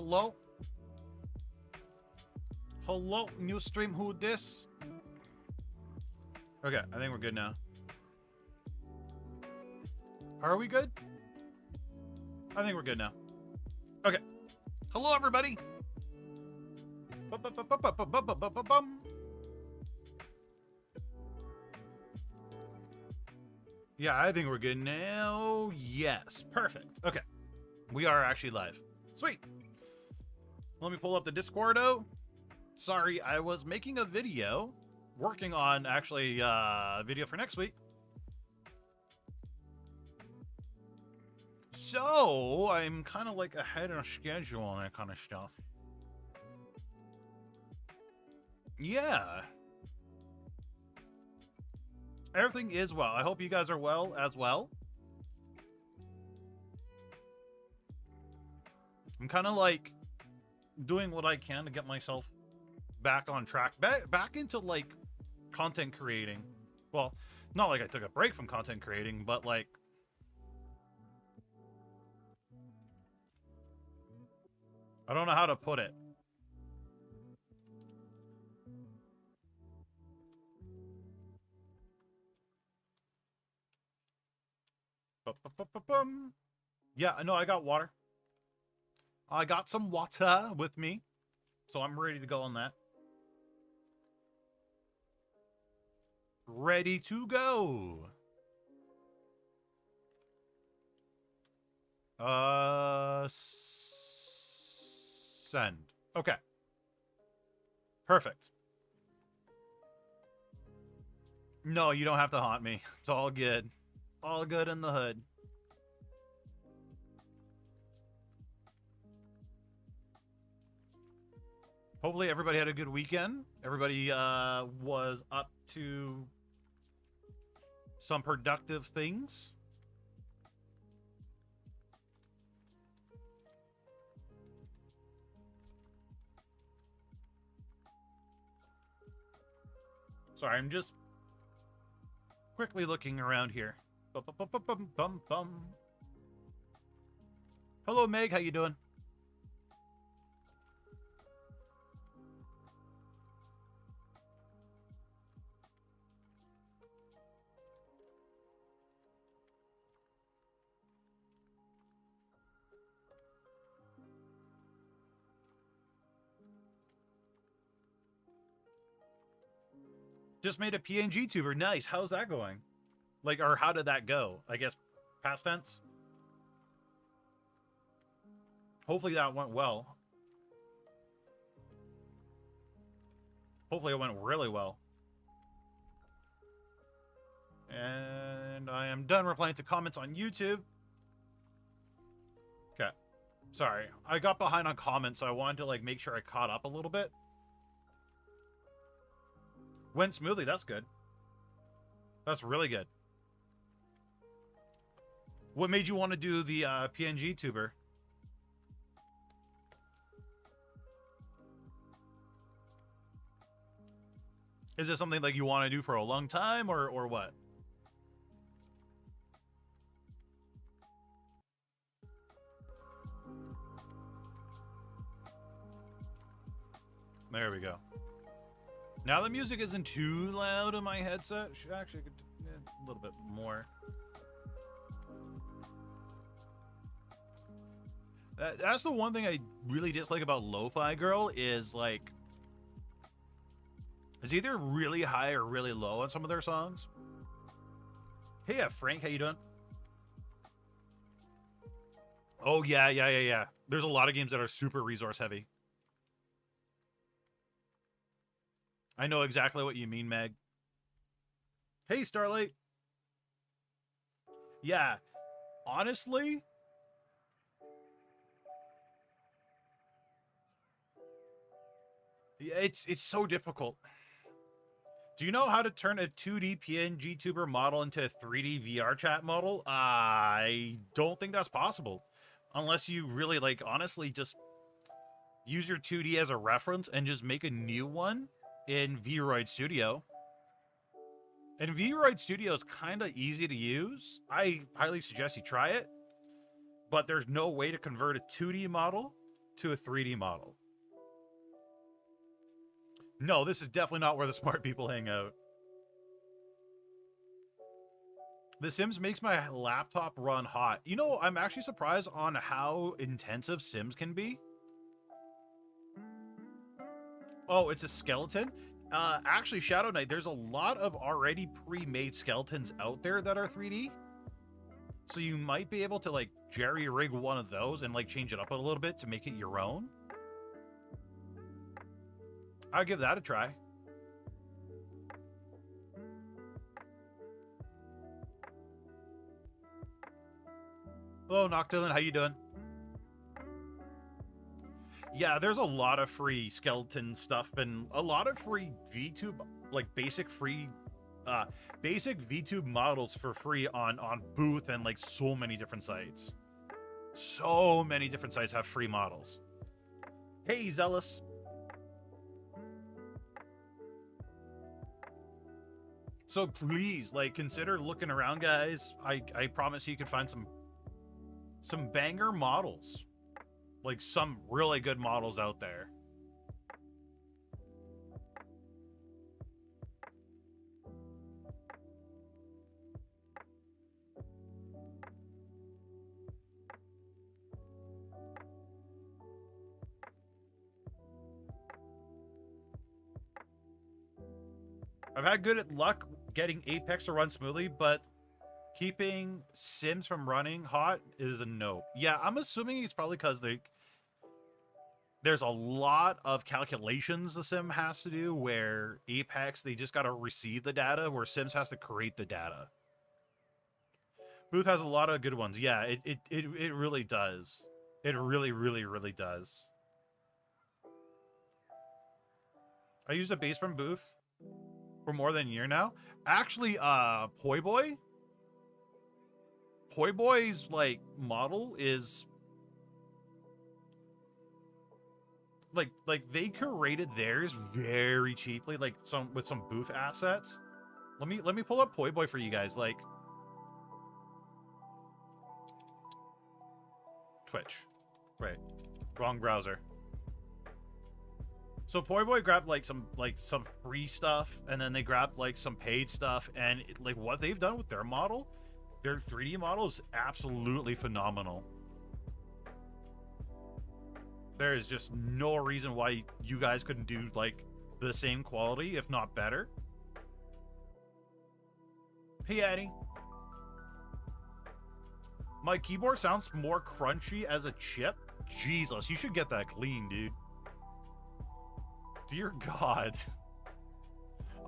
Hello? Hello, new stream, who this? Okay, I think we're good now. Are we good? I think we're good now. Okay. Hello, everybody. Yeah, I think we're good now. Yes, perfect. Okay. We are actually live. Sweet. Let me pull up the Discordo. Sorry, I was making a video, working on actually a video for next week. So I'm kind of like ahead of schedule and that kind of stuff. Yeah. Everything is well. I hope you guys are well as well. I'm kind of like doing what I can to get myself back on track, back into like content creating. Well, not like I took a break from content creating, but like I don't know how to put it. Yeah, I know I got water. I got some water with me, so I'm ready to go on that. Ready to go. Send. Okay. Perfect. No, you don't have to haunt me. It's all good. All good in the hood. Hopefully everybody had a good weekend. Everybody was up to some productive things. Sorry, I'm just quickly looking around here. Hello, Meg. How you doing? Just made a PNG tuber. Nice. How's that going? Like, or how did that go? I guess past tense. Hopefully that went well. Hopefully it went really well. And I am done replying to comments on YouTube. Okay. Sorry. I got behind on comments, so I wanted to like make sure I caught up a little bit. Went smoothly. That's good. That's really good. What made you want to do the PNG tuber? Is it something like you want to do for a long time or what? There we go. Now the music isn't too loud in my headset. Actually, a little bit more. That's the one thing I really dislike about Lo-Fi Girl is like it's either really high or really low on some of their songs. Hey, Frank, how you doing? Oh yeah. There's a lot of games that are super resource heavy. I know exactly what you mean, Meg. Hey, Starlight. Yeah, honestly, it's so difficult. Do you know how to turn a 2D PNG tuber model into a 3D VR chat model? I don't think that's possible. Unless you really, like, honestly just use your 2D as a reference and just make a new one in VRoid Studio. And VRoid Studio is kind of easy to use. I highly suggest you try it. But there's no way to convert a 2D model to a 3D model. No, this is definitely not where the smart people hang out. The Sims makes my laptop run hot. You know, I'm actually surprised on how intensive Sims can be. Oh, it's a skeleton? Actually, Shadow Knight, there's a lot of already pre-made skeletons out there that are 3D. So you might be able to, like, jerry-rig one of those and, like, change it up a little bit to make it your own. I'll give that a try. Hello, Noctilin. How you doing? Yeah, there's a lot of free skeleton stuff and a lot of free VTube, like basic VTube models for free on Booth and like so many different sites. So many different sites have free models. Hey, Zealous. So please, like, consider looking around, guys. I promise you could find some banger models. Like, some really good models out there. I've had good luck getting Apex to run smoothly, but keeping Sims from running hot is a no. Yeah, I'm assuming it's probably because there's a lot of calculations the Sim has to do, where Apex, they just got to receive the data, where Sims has to create the data. Booth has a lot of good ones. Yeah, it really does. It really, really, really does. I used a base from Booth for more than a year now. Actually, Poi Boy's like model is like they curated theirs very cheaply, like with some Booth assets. Let me pull up Poi Boy for you guys. Like Twitch, right? Wrong browser. So Poi Boy grabbed like some free stuff, and then they grabbed like some paid stuff, and like what they've done with their model, their 3D model is absolutely phenomenal. There is just no reason why you guys couldn't do like the same quality, if not better. Hey, Annie. My keyboard sounds more crunchy as a chip. Jesus, you should get that clean, dude. Dear God.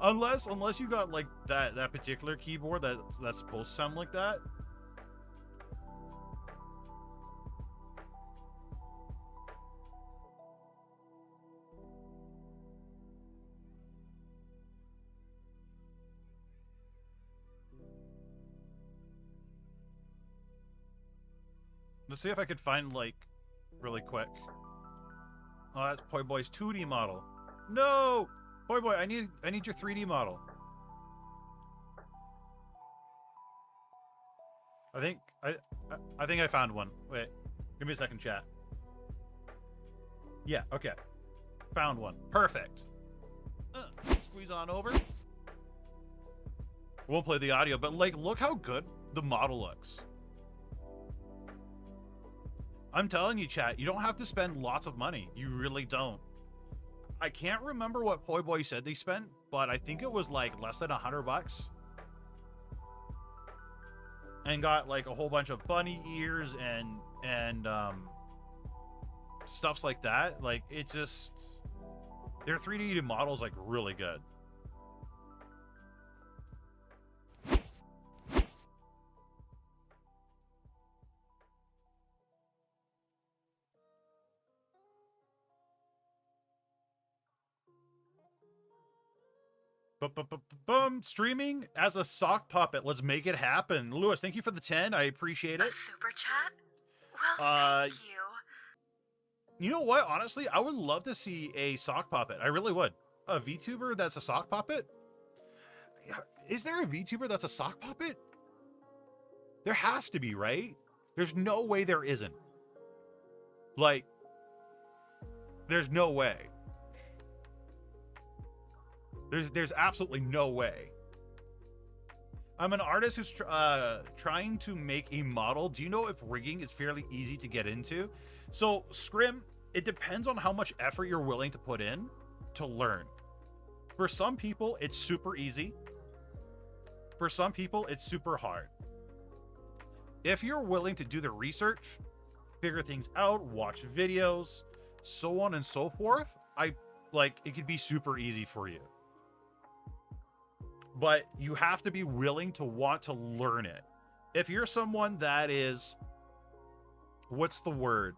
Unless you got like that particular keyboard that's supposed to sound like that. Let's see if I could find like really quick. Oh, that's Poi Boy's 2D model. No! Poi Boy, I need your 3D model. I think I found one. Wait. Give me a second, chat. Yeah, okay. Found one. Perfect. Squeeze on over. Won't play the audio, but like look how good the model looks. I'm telling you, chat, you don't have to spend lots of money. You really don't. I can't remember what Poi Boy said they spent, but I think it was like less than $100. And got like a whole bunch of bunny ears and stuffs like that. Like it just, their 3D models like really good. Boom! Streaming as a sock puppet. Let's make it happen. Lewis, thank you for the 10. I appreciate it. A super chat? Well, thank you. You know what? Honestly, I would love to see a sock puppet. I really would. A VTuber that's a sock puppet? Is there a VTuber that's a sock puppet? There has to be, right? There's no way there isn't. Like, There's no way. There's absolutely no way. I'm an artist who's trying to make a model. Do you know if rigging is fairly easy to get into? So, Scrim, it depends on how much effort you're willing to put in to learn. For some people, it's super easy. For some people, it's super hard. If you're willing to do the research, figure things out, watch videos, so on and so forth, it could be super easy for you. But you have to be willing to want to learn it. If you're someone that is, what's the word?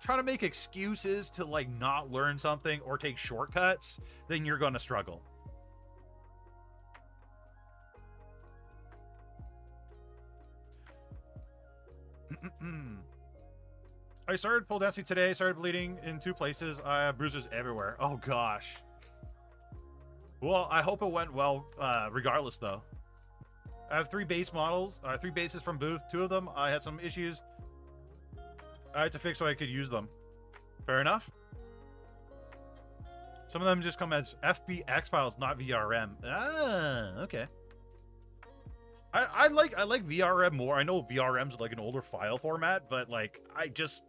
Trying to make excuses to like not learn something or take shortcuts, then you're going to struggle. I started pole dancing today, started bleeding in 2 places. I have bruises everywhere. Oh gosh. Well, I hope it went well, regardless though. I have 3 base models, 3 bases from Booth. 2 of them, I had some issues I had to fix so I could use them. Fair enough. Some of them just come as FBX files, not VRM. Ah, okay. I like VRM more. I know VRM's like an older file format, but like it just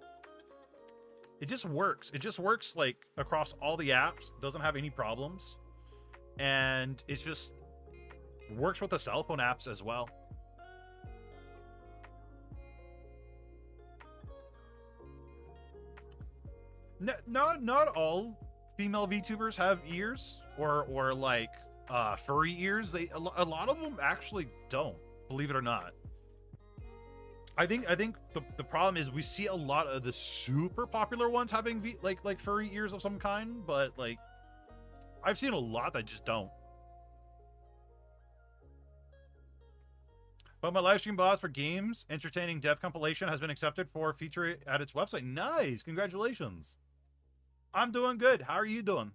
works. It just works like across all the apps. Doesn't have any problems, and it's just works with the cell phone apps as well. Not all female VTubers have ears or like furry ears. A lot of them actually don't, believe it or not. I think the problem is we see a lot of the super popular ones having like furry ears of some kind, but like I've seen a lot that just don't. But my live stream boss for games entertaining dev compilation has been accepted for feature at its website. Nice, congratulations. I'm doing good. How are you doing?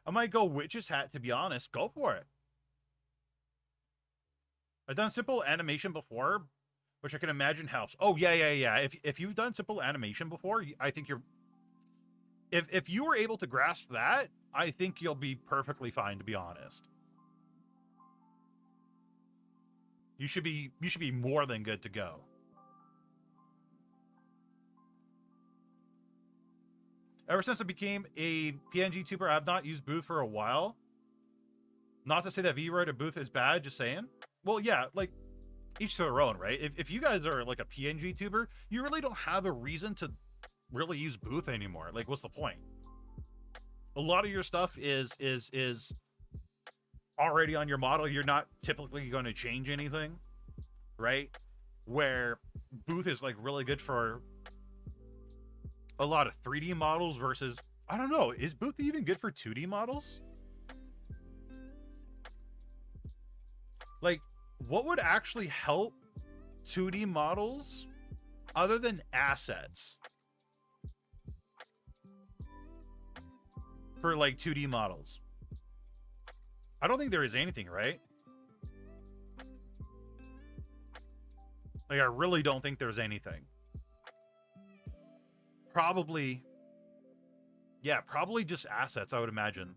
I might go witch's hat, to be honest. Go for it. I've done simple animation before, which I can imagine helps. Oh, yeah. If you've done simple animation before, I think you're... If you were able to grasp that, I think you'll be perfectly fine, to be honest. You should be more than good to go. Ever since I became a PNG tuber, I have not used Booth for a while. Not to say that VRoid or Booth is bad, just saying. Well, yeah, like, each to their own, right? If you guys are like a PNG tuber, you really don't have a reason to really use Booth anymore. Like, what's the point? A lot of your stuff is already on your model. You're not typically going to change anything, right? Where Booth is like really good for a lot of 3D models versus, I don't know, is Booth even good for 2D models? Like, what would actually help 2D models other than assets for like 2D models? I don't think there is anything, right? Like, I really don't think there's anything. Probably, yeah, probably just assets, I would imagine.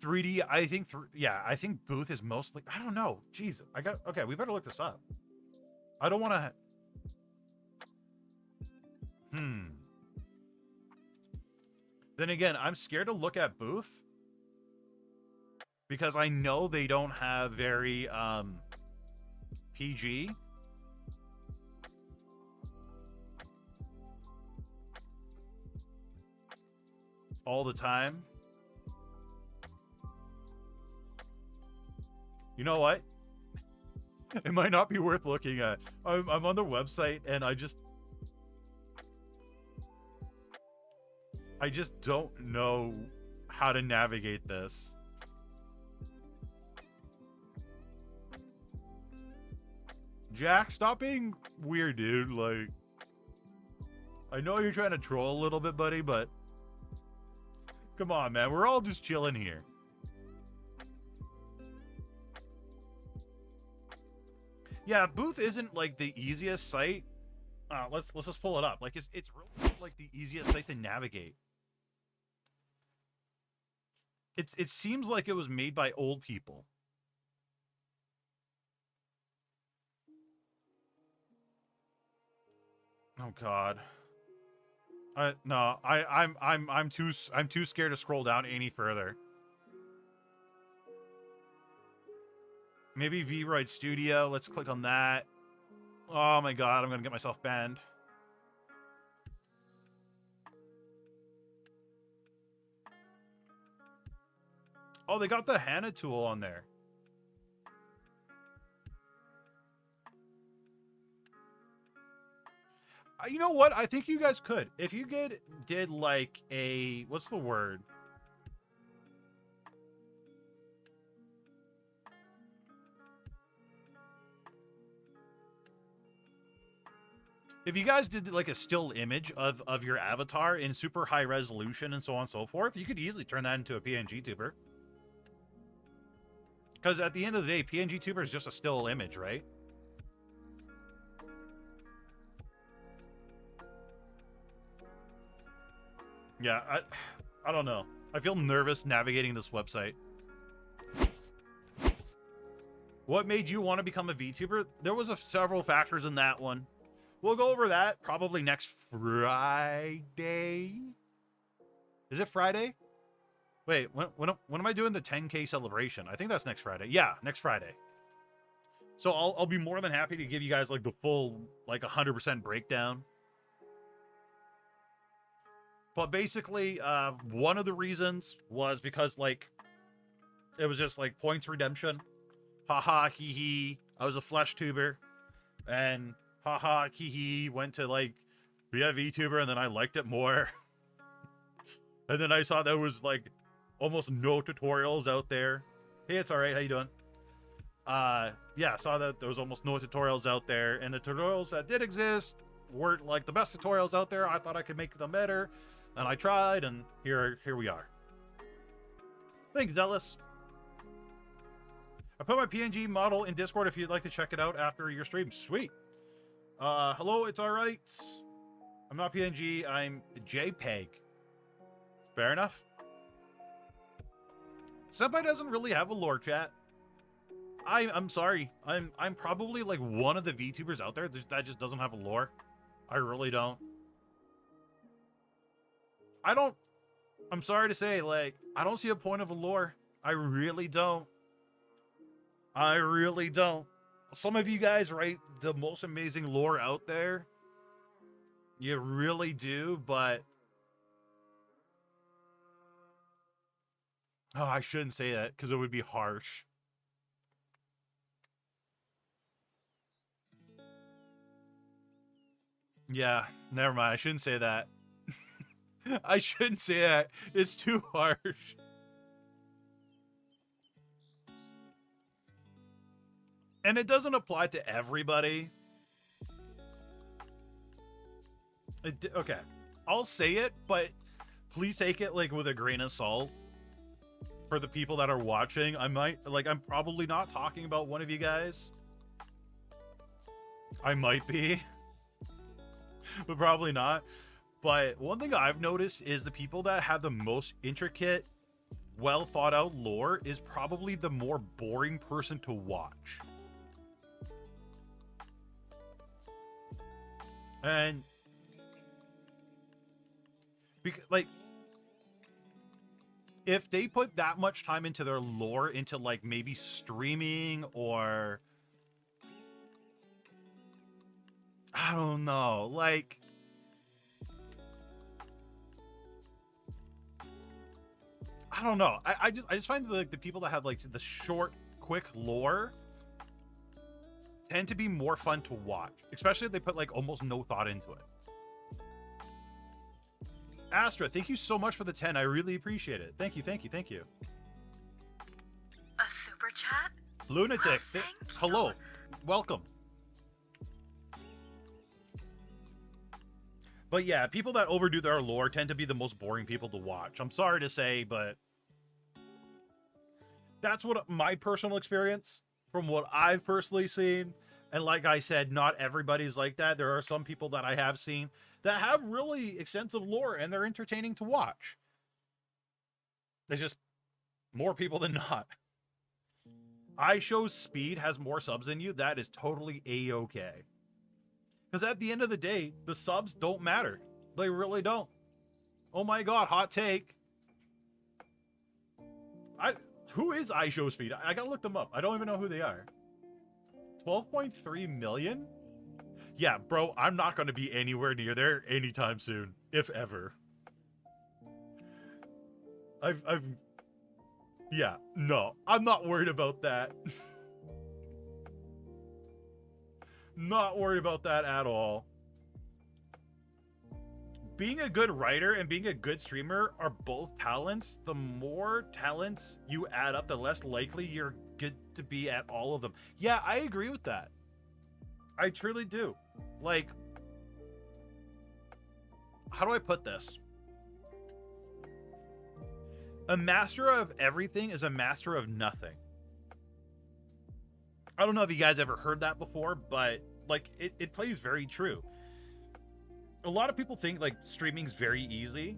3D, I think, I think Booth is mostly, I don't know. Jeez, okay, we better look this up. I don't want to, Then again, I'm scared to look at Booth because I know they don't have very, PG. All the time. You know what? It might not be worth looking at. I'm on their website and I just don't know how to navigate this. Jack, stop being weird, dude. Like, I know you're trying to troll a little bit, buddy, but come on, man. We're all just chilling here. Yeah, Booth isn't like the easiest site. Let's just pull it up. Like it's really like the easiest site to navigate. It seems like it was made by old people. Oh God. No, I'm too scared to scroll down any further. Maybe VRoid Studio. Let's click on that. Oh my God, I'm gonna get myself banned. Oh, they got the Hana tool on there. You know what? I think you guys could. If you did like a, what's the word? If you guys did like a still image of your avatar in super high resolution and so on and so forth, you could easily turn that into a PNG tuber. Because at the end of the day, PNG tuber is just a still image, right? Yeah, I don't know. I feel nervous navigating this website. What made you want to become a VTuber? There was several factors in that one. We'll go over that probably next Friday. Is it Friday? Wait, when am I doing the 10K celebration? I think that's next Friday. Yeah, next Friday. So I'll be more than happy to give you guys like the full like 100% breakdown. But basically, one of the reasons was because like it was just like points redemption. Haha, hee hee. I was a flesh tuber, and haha, hee hee. Went to like be a VTuber, and then I liked it more. And then I saw there was like almost no tutorials out there. Hey, it's all right. How you doing? Yeah, I saw that there was almost no tutorials out there, and the tutorials that did exist weren't like the best tutorials out there. I thought I could make them better, and I tried, and here we are. Thanks, Zealous. I put my PNG model in Discord if you'd like to check it out after your stream. Sweet. Hello, it's all right. I'm not PNG. I'm JPEG. Fair enough. Senpai doesn't really have a lore chat. I'm sorry. I'm probably like one of the VTubers out there that just doesn't have a lore. I really don't. I'm sorry to say, like, I don't see a point of a lore. I really don't. I really don't. Some of you guys write the most amazing lore out there. You really do, but... Oh, I shouldn't say that, because it would be harsh. Yeah, never mind. I shouldn't say that. I shouldn't say that. It's too harsh. And it doesn't apply to everybody. Okay. I'll say it, but please take it like with a grain of salt. For the people that are watching, I'm probably not talking about one of you guys. I might be. But probably not. But one thing I've noticed is the people that have the most intricate, well thought out lore is probably the more boring person to watch. And like, if they put that much time into their lore, into like maybe streaming or I don't know, like I don't know. I just find like the people that have like the short, quick lore tend to be more fun to watch, especially if they put like almost no thought into it. Astra, thank you so much for the 10. I really appreciate it. Thank you, thank you, thank you. A super chat? Lunatic, Oh, hello. Welcome. But yeah, people that overdo their lore tend to be the most boring people to watch. I'm sorry to say, but that's what my personal experience from what I've personally seen. And like I said, not everybody's like that. There are some people that I have seen that have really extensive lore and they're entertaining to watch. There's just more people than not. iShow's speed has more subs than you. That is totally a-okay. Because at the end of the day, the subs don't matter. They really don't. Oh my god, hot take. Who is iShow Speed? I gotta look them up. I don't even know who they are. 12.3 million? Yeah, bro, I'm not gonna be anywhere near there anytime soon, if ever. Yeah, no, I'm not worried about that. Not worried about that at all. Being a good writer and being a good streamer are both talents. The more talents you add up, the less likely you're good to be at all of them. Yeah, I agree with that. I truly do. Like, how do I put this? A master of everything is a master of nothing. I don't know if you guys ever heard that before, but like it plays very true. A lot of people think like streaming's very easy.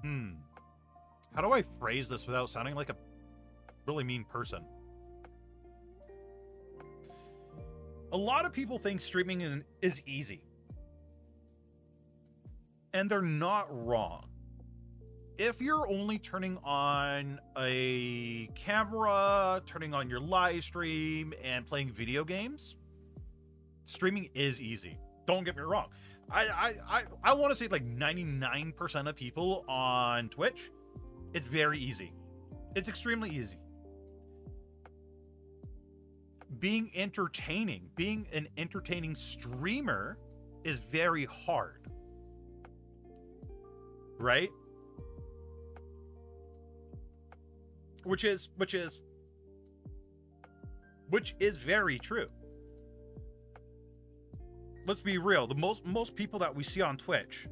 How do I phrase this without sounding like a really mean person? A lot of people think streaming is easy. And they're not wrong. If you're only turning on a camera, turning on your live stream, and playing video games, streaming is easy. Don't get me wrong. I want to say like 99% of people on Twitch, it's very easy. It's extremely easy. Being entertaining, being an entertaining streamer is very hard. Right? Which is very true. Let's be real. The most people that we see on Twitch,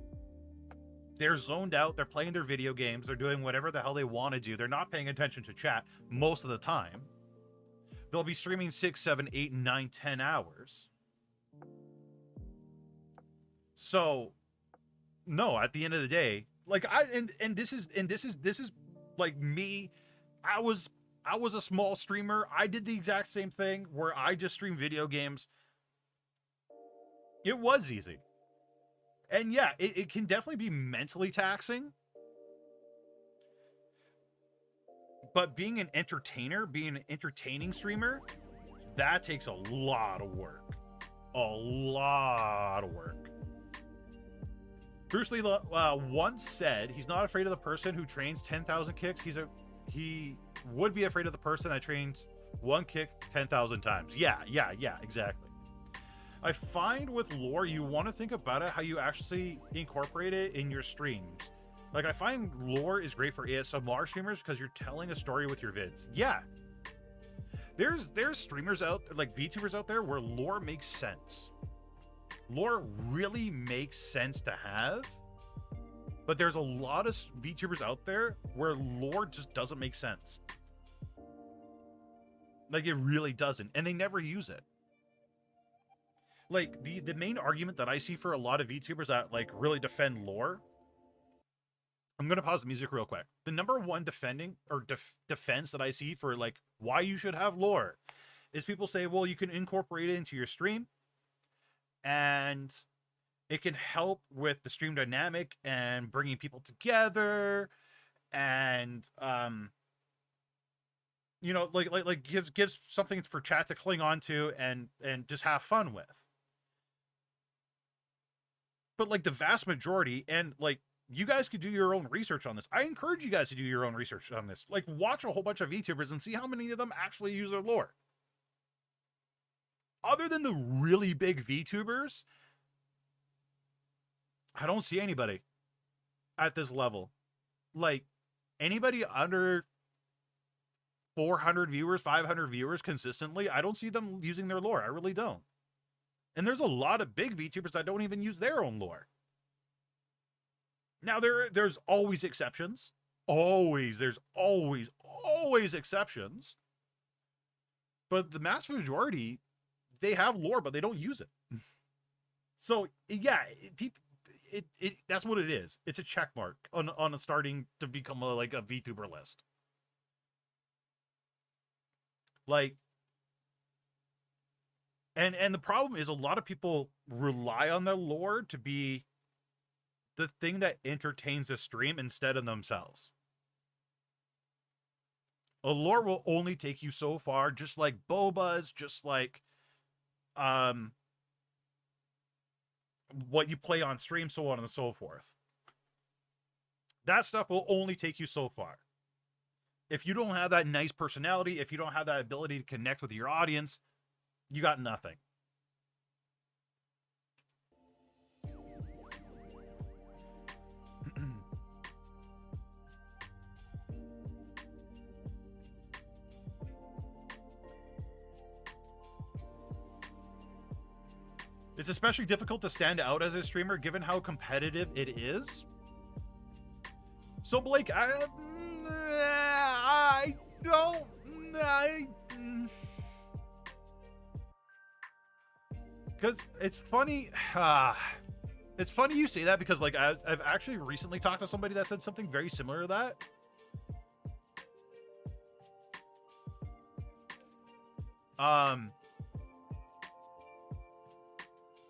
they're zoned out, they're playing their video games, they're doing whatever the hell they want to do. They're not paying attention to chat most of the time. They'll be streaming 6, 7, 8, 9, 10 hours. So, no, at the end of the day, like this is like me. I was a small streamer. I did the exact same thing where I just streamed video games. It was easy. And yeah, it can definitely be mentally taxing. But being an entertainer, being an entertaining streamer, that takes a lot of work. A lot of work. Bruce Lee once said he's not afraid of the person who trains 10,000 kicks. He would be afraid of the person that trains one kick 10,000 times. Yeah, exactly. I find with lore, you want to think about it how you actually incorporate it in your streams. Like, I find lore is great for ASMR streamers because you're telling a story with your vids. Yeah. There's streamers out, like VTubers out there, where lore makes sense. Lore really makes sense to have, but there's a lot of VTubers out there where lore just doesn't make sense. Like, it really doesn't, and they never use it. Like, the main argument that I see for a lot of VTubers that, like, really defend lore... I'm going to pause the music real quick. The number one defense that I see for, like, why you should have lore is people say, well, you can incorporate it into your stream, and it can help with the stream dynamic and bringing people together, and you know, like gives something for chat to cling on to and just have fun with. But like the vast majority, and like, you guys could do your own research on this. I encourage you guys to do your own research on this. Like, watch a whole bunch of VTubers and see how many of them actually use their lore. Other than the really big VTubers, I don't see anybody at this level. Like, anybody under 400 viewers, 500 viewers consistently, I don't see them using their lore. I really don't. And there's a lot of big VTubers that don't even use their own lore. Now, there's always exceptions. There's always exceptions. But the mass majority, they have lore, but they don't use it. So yeah, that's what it is. It's a check mark on starting to become like a VTuber list. Like, and the problem is a lot of people rely on their lore to be the thing that entertains the stream instead of themselves. A lore will only take you so far, just like Boba's, just like what you play on stream, so on and so forth. That stuff will only take you so far. If you don't have that nice personality, if you don't have that ability to connect with your audience, you got nothing. It's especially difficult to stand out as a streamer given how competitive it is. So Blake, because it's funny. It's funny you say that because like I've actually recently talked to somebody that said something very similar to that.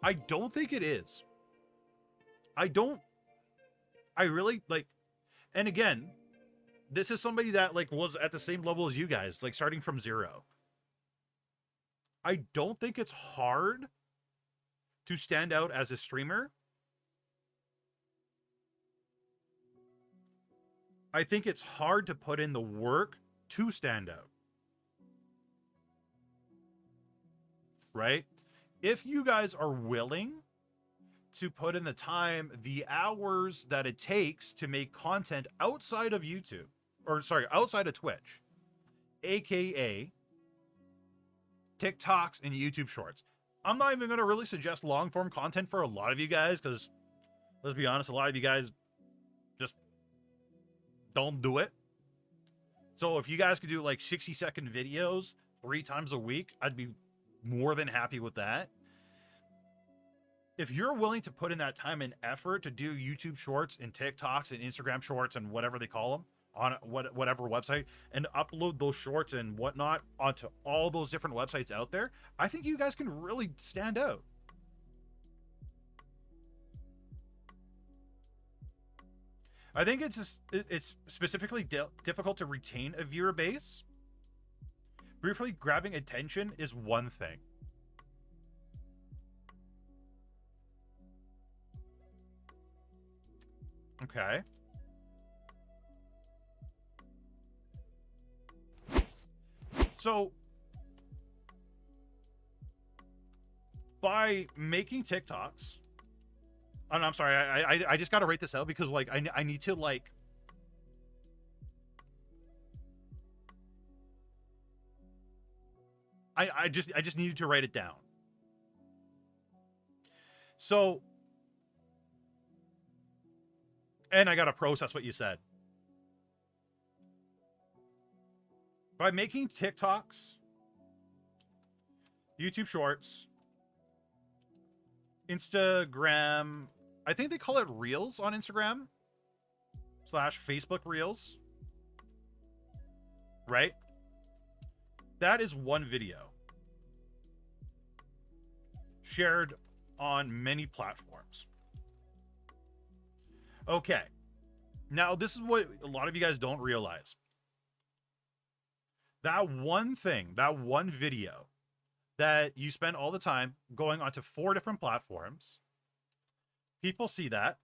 I don't think it is. I really like, and again, this is somebody that like was at the same level as you guys, like starting from zero. I don't think it's hard to stand out as a streamer. I think it's hard to put in the work to stand out. Right? If you guys are willing to put in the time, the hours that it takes to make content outside of YouTube, or sorry, outside of Twitch, aka TikToks and YouTube Shorts. I'm not even going to really suggest long form content for a lot of you guys because, let's be honest, a lot of you guys just don't do it. So if you guys could do like 60-second videos 3 times a week, I'd be more than happy with that. If you're willing to put in that time and effort to do YouTube Shorts and TikToks and Instagram Shorts and whatever they call them on whatever website, and upload those shorts and whatnot onto all those different websites out there, I think you guys can really stand out. I think it's specifically difficult to retain a viewer base. Briefly grabbing attention is one thing. Okay. So, by making TikToks, and I'm sorry, I just got to write this out because like I need to like I just needed to write it down. So, and I got to process what you said. By making TikToks, YouTube Shorts, Instagram, I think they call it Reels on Instagram / Facebook Reels, right? That is one video shared on many platforms. Okay. Now, this is what a lot of you guys don't realize. That one thing, that one video that you spend all the time going onto 4 different platforms, people see that,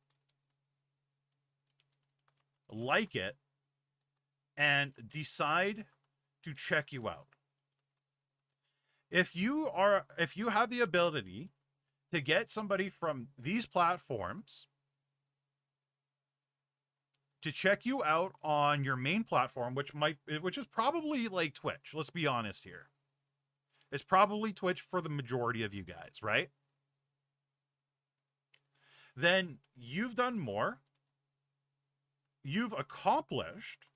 like it, and decide to check you out. If you have the ability to get somebody from these platforms to check you out on your main platform, which is probably like Twitch. Let's be honest here. It's probably Twitch for the majority of you guys, right? Then you've done more. You've accomplished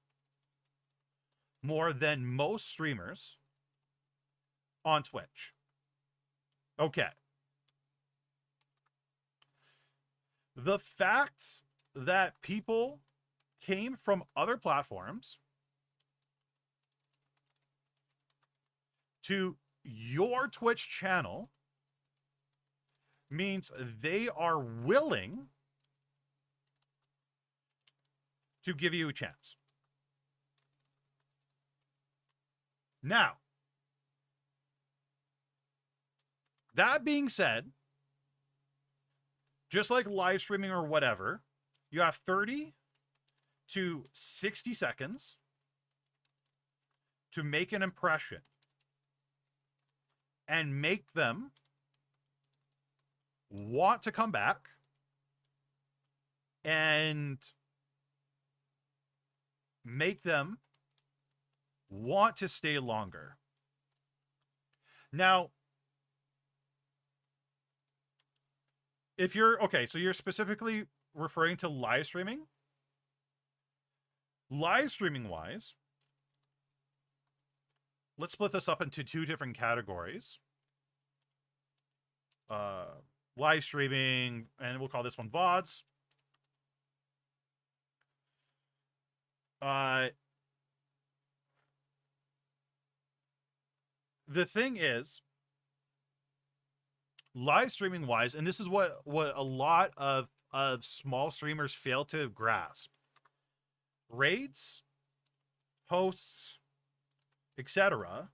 more than most streamers on Twitch. Okay. The fact that people came from other platforms to your Twitch channel means they are willing to give you a chance. Now, that being said, just like live streaming or whatever, you have 30 to 60 seconds to make an impression and make them want to come back and make them want to stay longer. Now, if you're okay, so you're specifically referring to live streaming. Live streaming wise, let's split this up into two different categories. Live streaming, and we'll call this one VODs. The thing is, live streaming wise, and this is what a lot of small streamers fail to grasp. Raids, hosts, etc.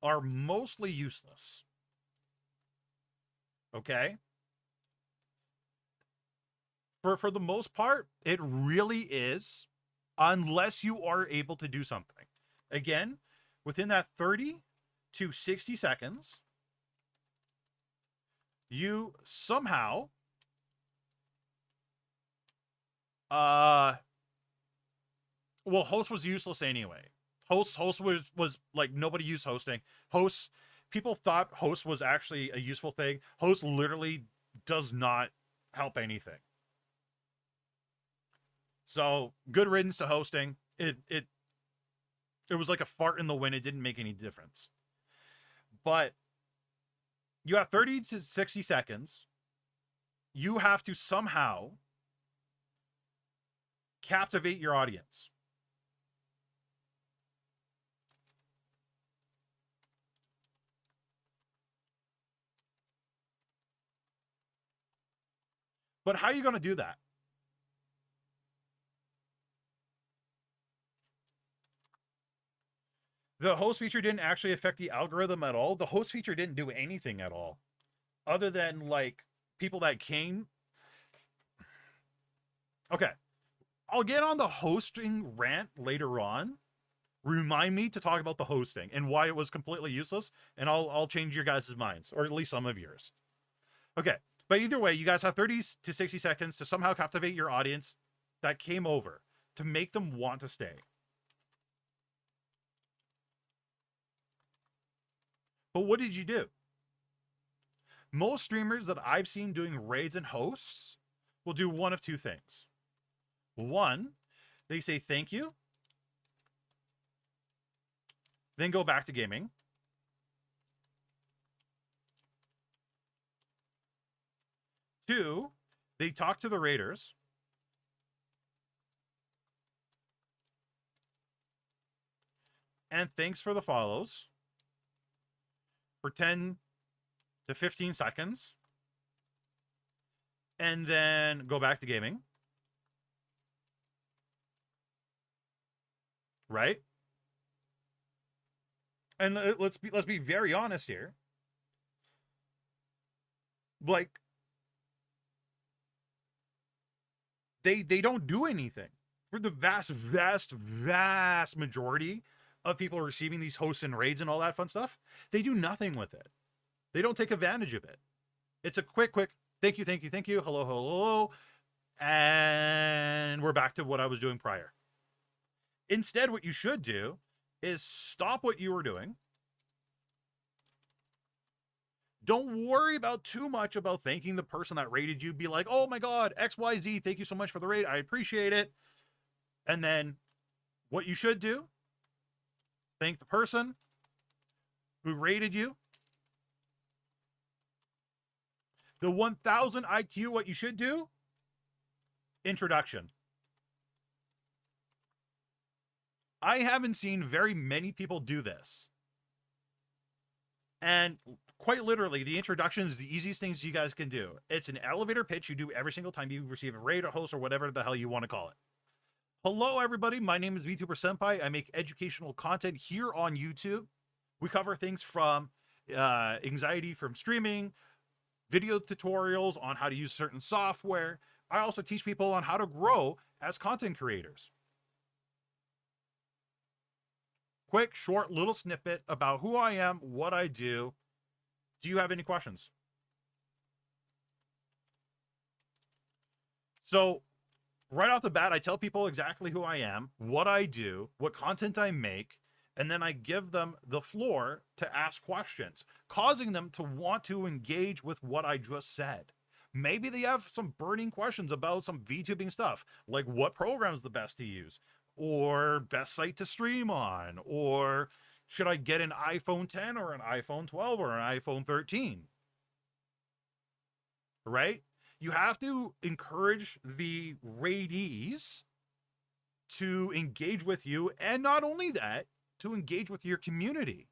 are mostly useless. Okay? For the most part, it really is, unless you are able to do something. Again, within that 30 to 60 seconds, you somehow well, host was useless anyway. Host was like, nobody used hosting. People thought host was actually a useful thing. Host literally does not help anything. So good riddance to hosting. It was like a fart in the wind. It didn't make any difference. But you have 30 to 60 seconds. You have to somehow captivate your audience. But how are you going to do that? The host feature didn't actually affect the algorithm at all. The host feature didn't do anything at all, other than like people that came. Okay, I'll get on the hosting rant later on. Remind me to talk about the hosting and why it was completely useless, and I'll change your guys' minds, or at least some of yours. Okay, but either way, you guys have 30 to 60 seconds to somehow captivate your audience that came over, to make them want to stay. But what did you do? Most streamers that I've seen doing raids and hosts will do one of two things. One, they say thank you, then go back to gaming. Two, they talk to the raiders. And thanks for the follows for 10 to 15 seconds. And then go back to gaming. Right? And let's be very honest here. Like, they don't do anything. For the vast majority of people receiving these hosts and raids and all that fun stuff, they do nothing with it. They don't take advantage of it. It's a quick thank you, hello, and we're back to what I was doing prior. Instead, what you should do is stop what you were doing. Don't worry about too much about thanking the person that raided you. Be like, oh my God, XYZ, thank you so much for the raid. I appreciate it. And then what you should do, thank the person, who rated you. The 1000 IQ, what you should do. Introduction. I haven't seen very many people do this. And quite literally, the introduction is the easiest things you guys can do. It's an elevator pitch you do every single time you receive a raid or host or whatever the hell you want to call it. Hello, everybody. My name is VTuber Senpai. I make educational content here on YouTube. We cover things from anxiety from streaming, video tutorials on how to use certain software. I also teach people on how to grow as content creators. Quick, short, little snippet about who I am, what I do. Do you have any questions? So, right off the bat, I tell people exactly who I am, what I do, what content I make, and then I give them the floor to ask questions, causing them to want to engage with what I just said. Maybe they have some burning questions about some VTubing stuff, like what program's the best to use, or best site to stream on, or should I get an iPhone 10 or an iPhone 12 or an iPhone 13? Right? You have to encourage the raidees to engage with you, and not only that, to engage with your community,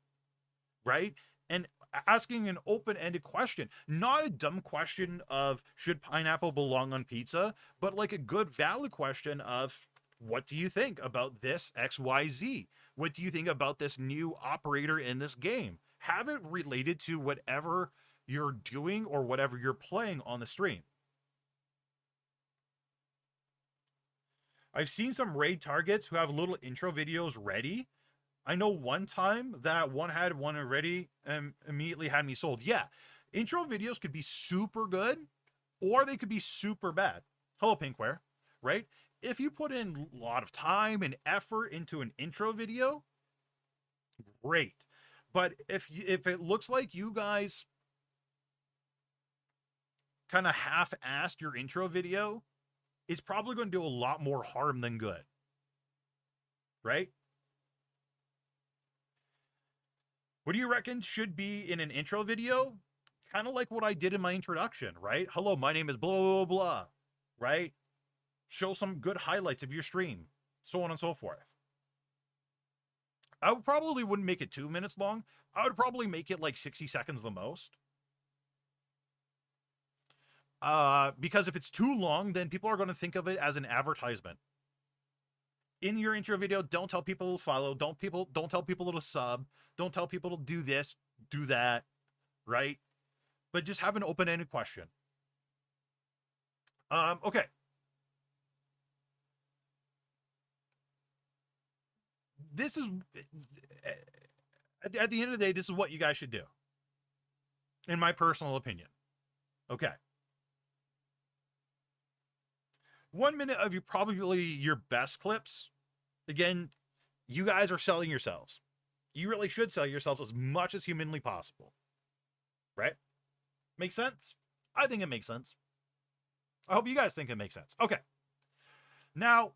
right? And asking an open-ended question, not a dumb question of should pineapple belong on pizza, but like a good valid question of what do you think about this XYZ? What do you think about this new operator in this game? Have it related to whatever you're doing or whatever you're playing on the stream. I've seen some raid targets who have little intro videos ready. I know one time that one had one already and immediately had me sold. Yeah, intro videos could be super good or they could be super bad. Hello, Pinkware, right? If you put in a lot of time and effort into an intro video, great. But if it looks like you guys kind of half-assed your intro video, it's probably going to do a lot more harm than good, right? What do you reckon should be in an intro video? Kind of like what I did in my introduction, right? Hello, my name is blah, blah, blah, blah, right? Show some good highlights of your stream, so on and so forth. I probably wouldn't make it 2 minutes long. I would probably make it like 60 seconds the most. Because if it's too long, then people are going to think of it as an advertisement. In your intro video, don't tell people to follow. Don't tell people to sub. Don't tell people to do this, do that, right? But just have an open-ended question. Okay. This is, at the end of the day, this is what you guys should do. In my personal opinion. Okay. 1 minute of probably your best clips. Again, you guys are selling yourselves. You really should sell yourselves as much as humanly possible. Right? Makes sense? I think it makes sense. I hope you guys think it makes sense. Okay. Now,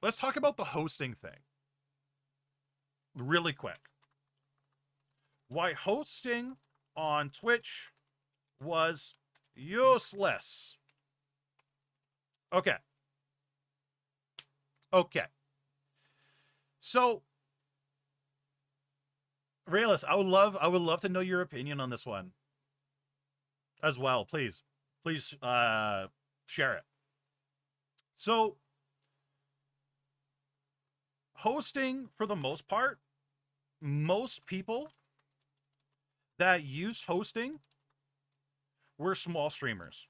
let's talk about the hosting thing. Really quick. Why hosting on Twitch was useless. Okay. Okay. So, Rayless, I would love to know your opinion on this one as well. Please share it. So, hosting, for the most part, most people that use hosting were small streamers.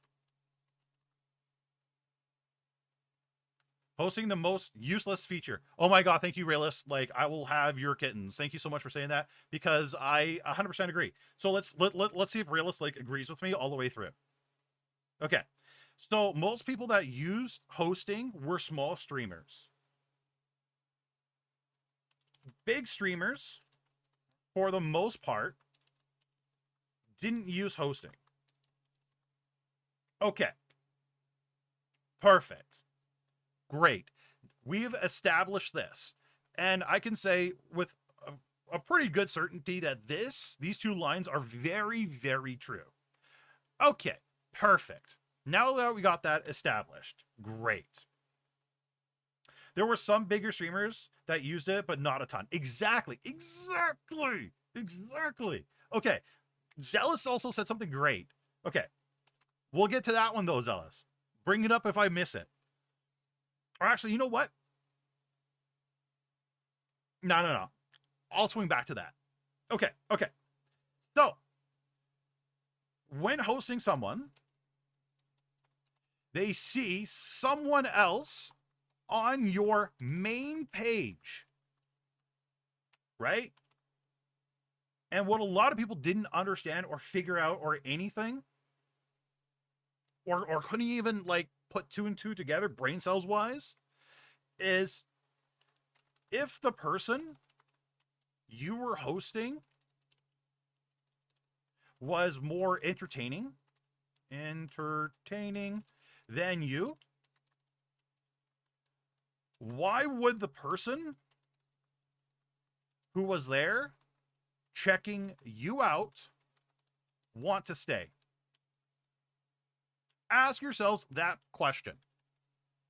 Hosting, the most useless feature. Oh my god, thank you, Rayless. Like, I will have your kittens. Thank you so much for saying that, because I 100% agree. So let's see if Rayless like agrees with me all the way through. Okay. So most people that used hosting were small streamers. Big streamers, for the most part, didn't use hosting. Okay. Perfect. Great. We've established this. And I can say with a pretty good certainty that these two lines are very, very true. Okay, perfect. Now that we got that established, great. There were some bigger streamers that used it, but not a ton. Exactly. Okay, Zealous also said something great. Okay, we'll get to that one though, Zealous. Bring it up if I miss it. Or actually, you know what? No. I'll swing back to that. Okay. So, when hosting someone, they see someone else on your main page, right? And what a lot of people didn't understand or figure out or anything, or couldn't even like put two and two together brain cells wise, is if the person you were hosting was more entertaining than you, why would the person who was there checking you out want to stay? Ask yourselves that question.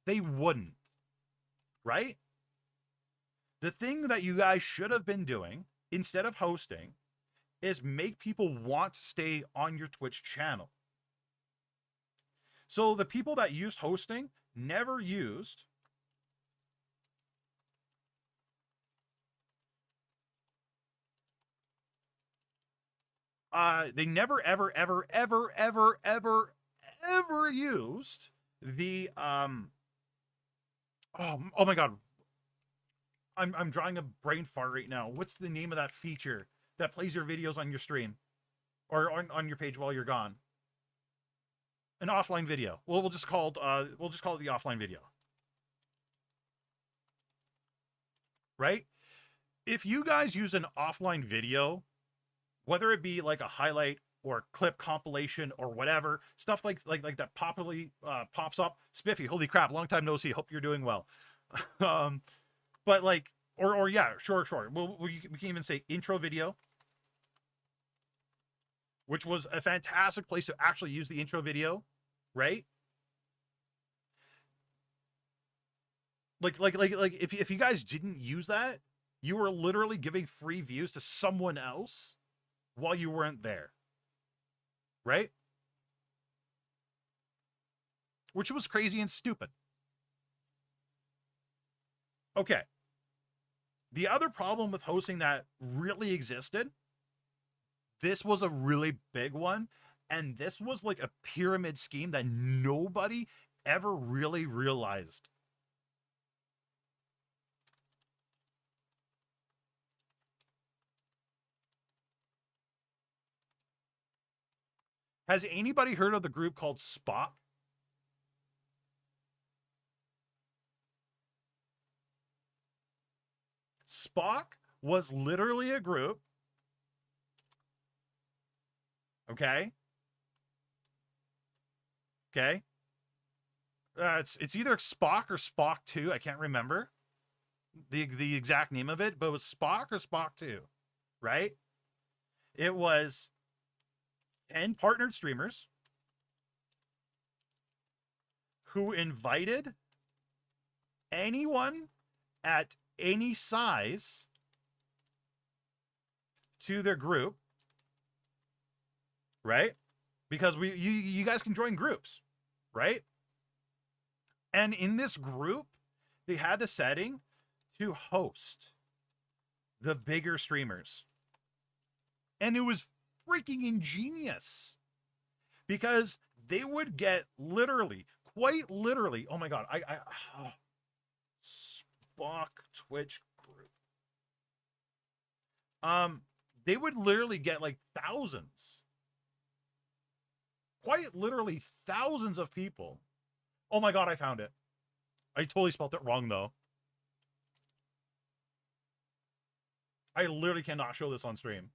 They wouldn't, right? The thing that you guys should have been doing instead of hosting is make people want to stay on your Twitch channel. So the people that used hosting never used they never ever used the oh my god, I'm drawing a brain fart right now. What's the name of that feature that plays your videos on your stream or on your page while you're gone? An offline video. Well, we'll just call it the offline video. Right? If you guys use an offline video, whether it be like a highlight or clip compilation or whatever, stuff like that popularly pops up. Spiffy, holy crap, long time no see. Hope you're doing well. But like, or yeah, sure. We can even say intro video, which was a fantastic place to actually use the intro video, right? Like if you guys didn't use that, you were literally giving free views to someone else while you weren't there, right? Which was crazy and stupid. Okay. The other problem with hosting that really existed, this was a really big one, and this was like a pyramid scheme that nobody ever really realized. Has anybody heard of the group called Spock? Spock was literally a group. Okay. It's either Spock or Spock 2. I can't remember the exact name of it, but it was Spock or Spock 2, right? It was 10 partnered streamers who invited anyone at any size to their group, right? Because you guys can join groups, right? And in this group, they had the setting to host the bigger streamers. And it was freaking ingenious because they would get quite literally, oh my god, Spock Twitch group. They would literally get like quite literally thousands of people. Oh my god, I found it. I totally spelled it wrong though. I literally cannot show this on stream.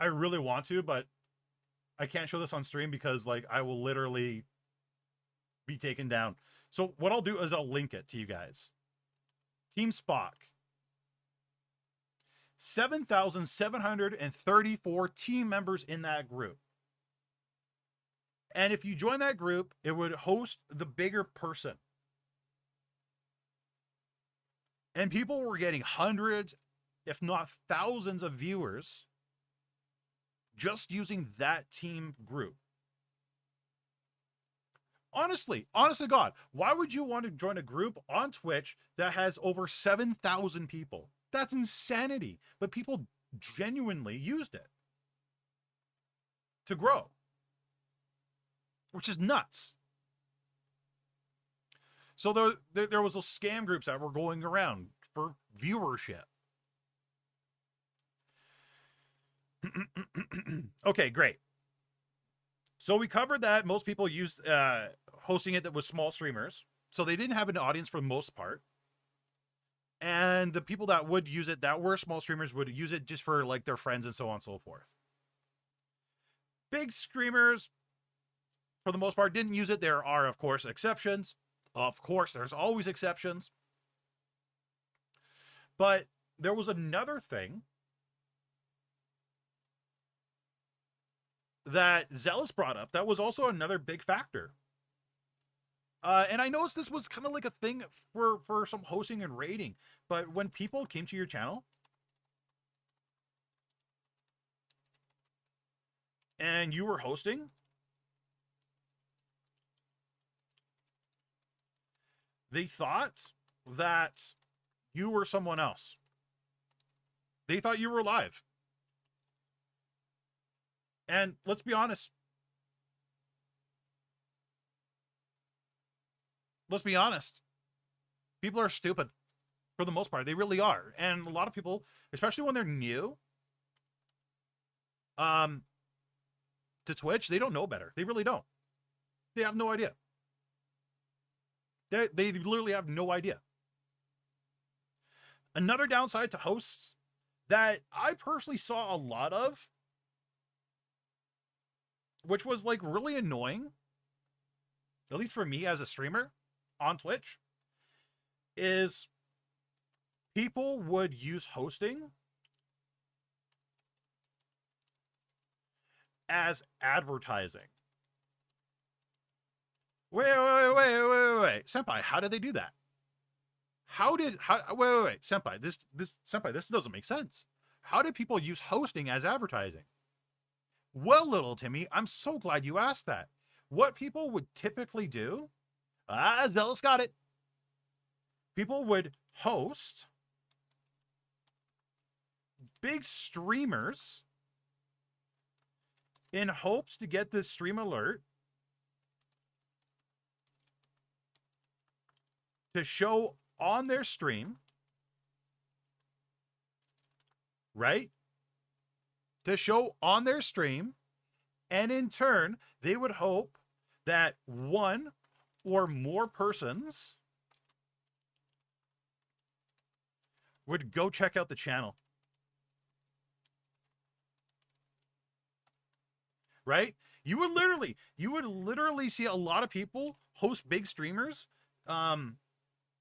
I really want to, but I can't show this on stream because like I will literally be taken down. So what I'll do is I'll link it to you guys. Team Spock. 7,734 team members in that group. And if you join that group, it would host the bigger person. And people were getting hundreds, if not thousands of viewers just using that team group. Honestly, honest to God, why would you want to join a group on Twitch that has over 7,000 people? That's insanity. But people genuinely used it to grow, which is nuts. So there was those scam groups that were going around for viewership. Okay, great. So we covered that most people used hosting it that was small streamers. So they didn't have an audience for the most part. And the people that would use it, that were small streamers, would use it just for like their friends and so on and so forth. Big streamers, for the most part, didn't use it. There are, of course, exceptions. Of course, there's always exceptions. But there was another thing that Zealous brought up that was also another big factor. And I noticed this was kind of like a thing for some hosting and rating. But when people came to your channel and you were hosting, they thought that you were someone else. They thought you were live. And let's be honest. Let's be honest. People are stupid for the most part. They really are. And a lot of people, especially when they're new to Twitch, they don't know better. They really don't. They have no idea. They literally have no idea. Another downside to hosts that I personally saw a lot of, which was like really annoying, at least for me as a streamer on Twitch, is people would use hosting as advertising. Wait. Senpai, how did they do that? Wait. Senpai, this doesn't make sense. How did people use hosting as advertising? Well, little Timmy, I'm so glad you asked that. What people would typically do, Zealous got it. People would host big streamers in hopes to get this stream alert to show on their stream, right? To show on their stream, and in turn, they would hope that one or more persons would go check out the channel. Right? You would literally see a lot of people host big streamers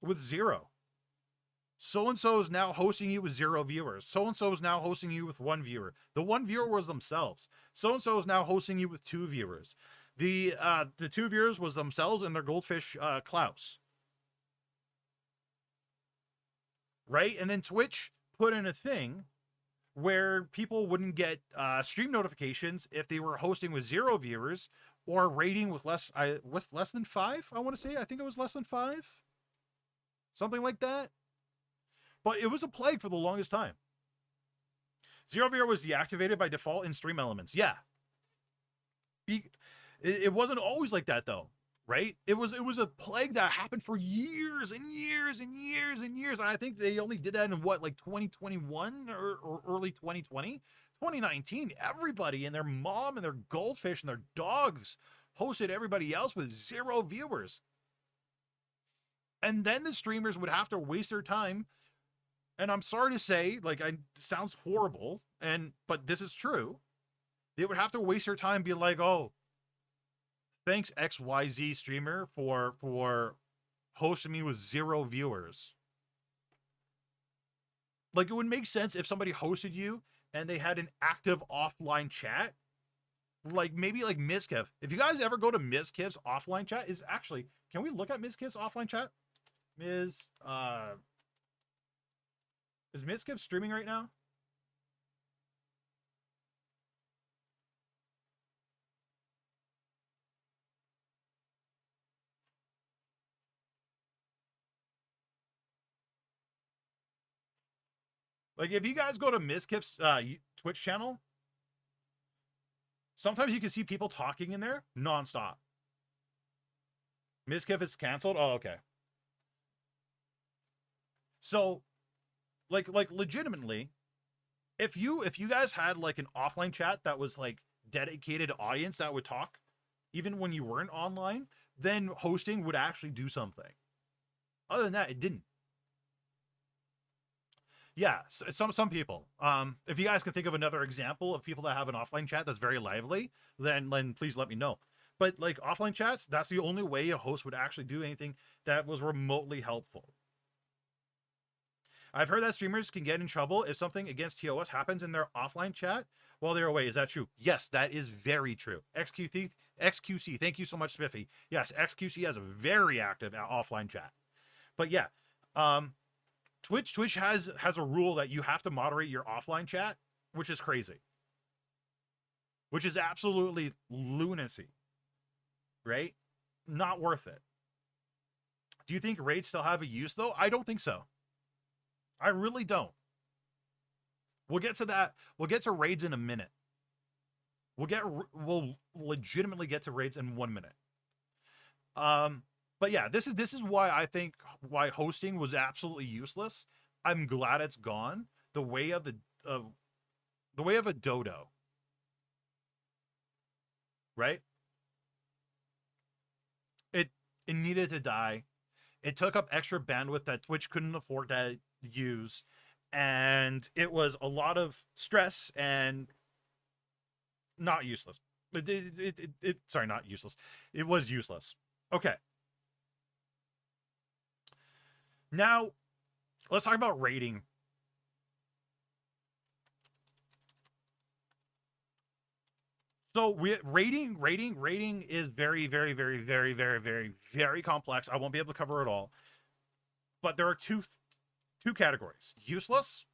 with zero. So-and-so is now hosting you with 0 viewers. So-and-so is now hosting you with 1 viewer. The 1 viewer was themselves. So-and-so is now hosting you with 2 viewers. The 2 viewers was themselves and their goldfish, Klaus. Right? And then Twitch put in a thing where people wouldn't get stream notifications if they were hosting with 0 viewers or rating with less than 5, I want to say. I think it was less than 5. Something like that. But it was a plague for the longest time. 0 viewer was deactivated by default in stream elements. Yeah. It wasn't always like that though, right? It was a plague that happened for years and years and years and years. And I think they only did that in what, like 2021 or early 2020? 2019, everybody and their mom and their goldfish and their dogs hosted everybody else with 0 viewers. And then the streamers would have to waste their time. And I'm sorry to say, like, sounds horrible, but this is true. They would have to waste their time being like, oh, thanks XYZ streamer for hosted me with 0 viewers. Like, it would make sense if somebody hosted you and they had an active offline chat. Like, maybe like Mizkiff. If you guys ever go to Mizkiff's offline chat, is actually, can we look at Mizkiff's offline chat? Is Mizkiff streaming right now? Like, if you guys go to Mizkiff's Twitch channel, sometimes you can see people talking in there nonstop. Mizkiff is canceled? Oh, okay. So, like legitimately, if you guys had like an offline chat that was like dedicated audience that would talk, even when you weren't online, then hosting would actually do something. Other than that, it didn't. Yeah, some people. If you guys can think of another example of people that have an offline chat that's very lively, then please let me know. But like offline chats, that's the only way a host would actually do anything that was remotely helpful. I've heard that streamers can get in trouble if something against TOS happens in their offline chat while they're away. Is that true? Yes, that is very true. XQC, thank you so much, Spiffy. Yes, XQC has a very active offline chat. But yeah, Twitch has a rule that you have to moderate your offline chat, which is crazy. Which is absolutely lunacy. Right? Not worth it. Do you think raids still have a use though? I don't think so. I really don't. We'll get to that. We'll get to raids in a minute. We'll legitimately get to raids in 1 minute. But yeah, this is why I think why hosting was absolutely useless. I'm glad it's gone. The way of a dodo. Right? It needed to die. It took up extra bandwidth that Twitch couldn't afford to use, and it was a lot of stress and not useless. Sorry, not useless. It was useless. Okay. Now, let's talk about rating. So rating is very, very, very, very, very, very, very complex. I won't be able to cover it all. But there are two categories: useless,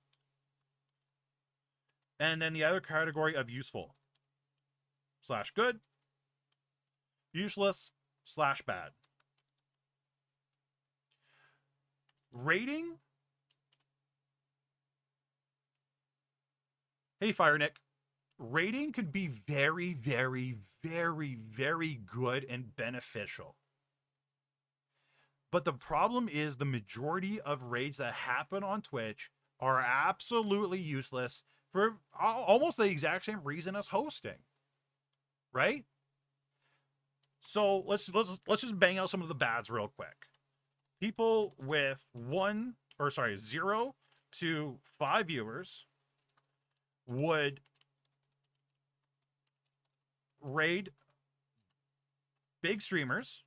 and then the other category of useful / good, useless / bad. Rating. Hey, Fire Nick. Rating could be very, very, very, very good and beneficial. But the problem is the majority of raids that happen on Twitch are absolutely useless for almost the exact same reason as hosting. Right? So let's just bang out some of the bads real quick. People with 0 to 5 viewers would raid big streamers.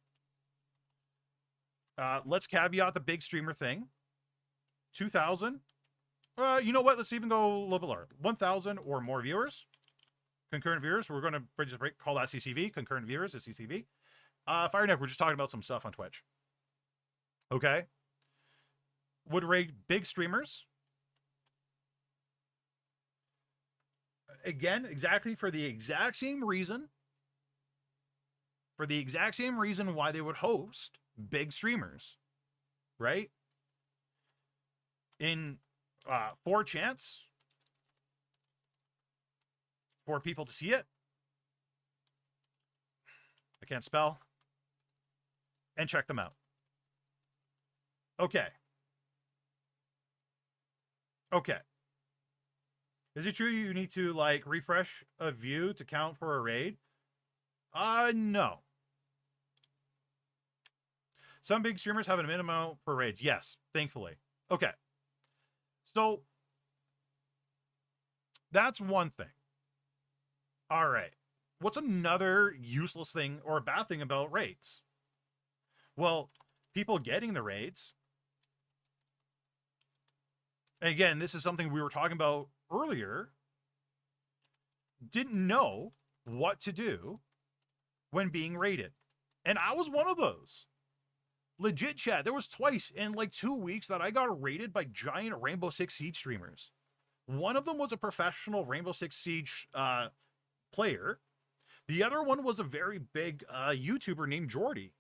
Let's caveat the big streamer thing. 2,000. You know what? Let's even go a little bit lower. 1,000 or more viewers. Concurrent viewers. We're going to call that CCV. Concurrent viewers is CCV. FireNet, we're just talking about some stuff on Twitch. Okay. Would raid big streamers. Again, exactly for the exact same reason. For the exact same reason why they would host big streamers. Right? In 4 chance for people to see it. I can't spell. And check them out. Okay. Okay. Is it true you need to like refresh a view to count for a raid? No. Some big streamers have a minimum for raids. Yes, thankfully. Okay. So that's one thing. All right. What's another useless thing or bad thing about raids? Well, people getting the raids. And again, this is something we were talking about earlier. Didn't know what to do when being raided. And I was one of those. Legit, chat. There was twice in like 2 weeks that I got raided by giant Rainbow Six Siege streamers. One of them was a professional Rainbow Six Siege player. The other one was a very big YouTuber named Jordy.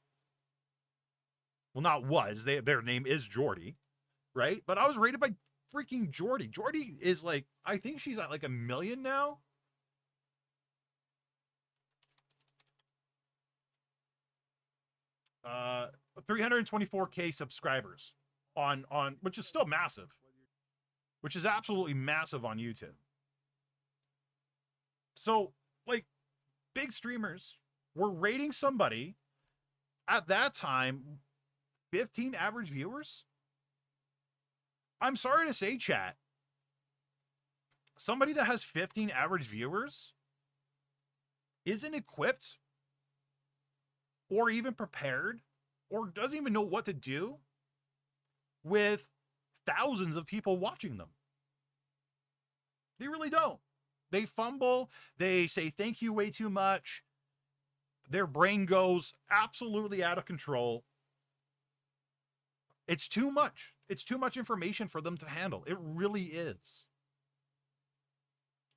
Well, not was. Their name is Jordy, right? But I was raided by freaking Jordy. Jordy is like, I think she's at like 1 million now. Uh, 324K subscribers on which is still massive. Which is absolutely massive on YouTube. So, like, big streamers were rating somebody at that time 15 average viewers. I'm sorry to say, chat, somebody that has 15 average viewers isn't equipped or even prepared or doesn't even know what to do with thousands of people watching them. They really don't. They fumble. They say thank you way too much. Their brain goes absolutely out of control. It's too much. It's too much information for them to handle. It really is.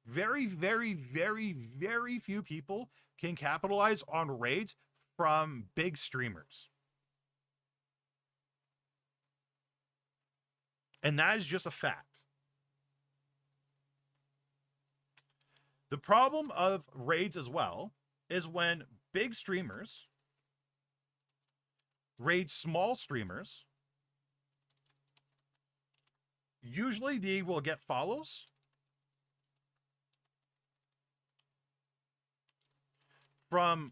Very, very, very, very few people can capitalize on raids from big streamers. And that is just a fact. The problem of raids as well is when big streamers raid small streamers, usually they will get follows from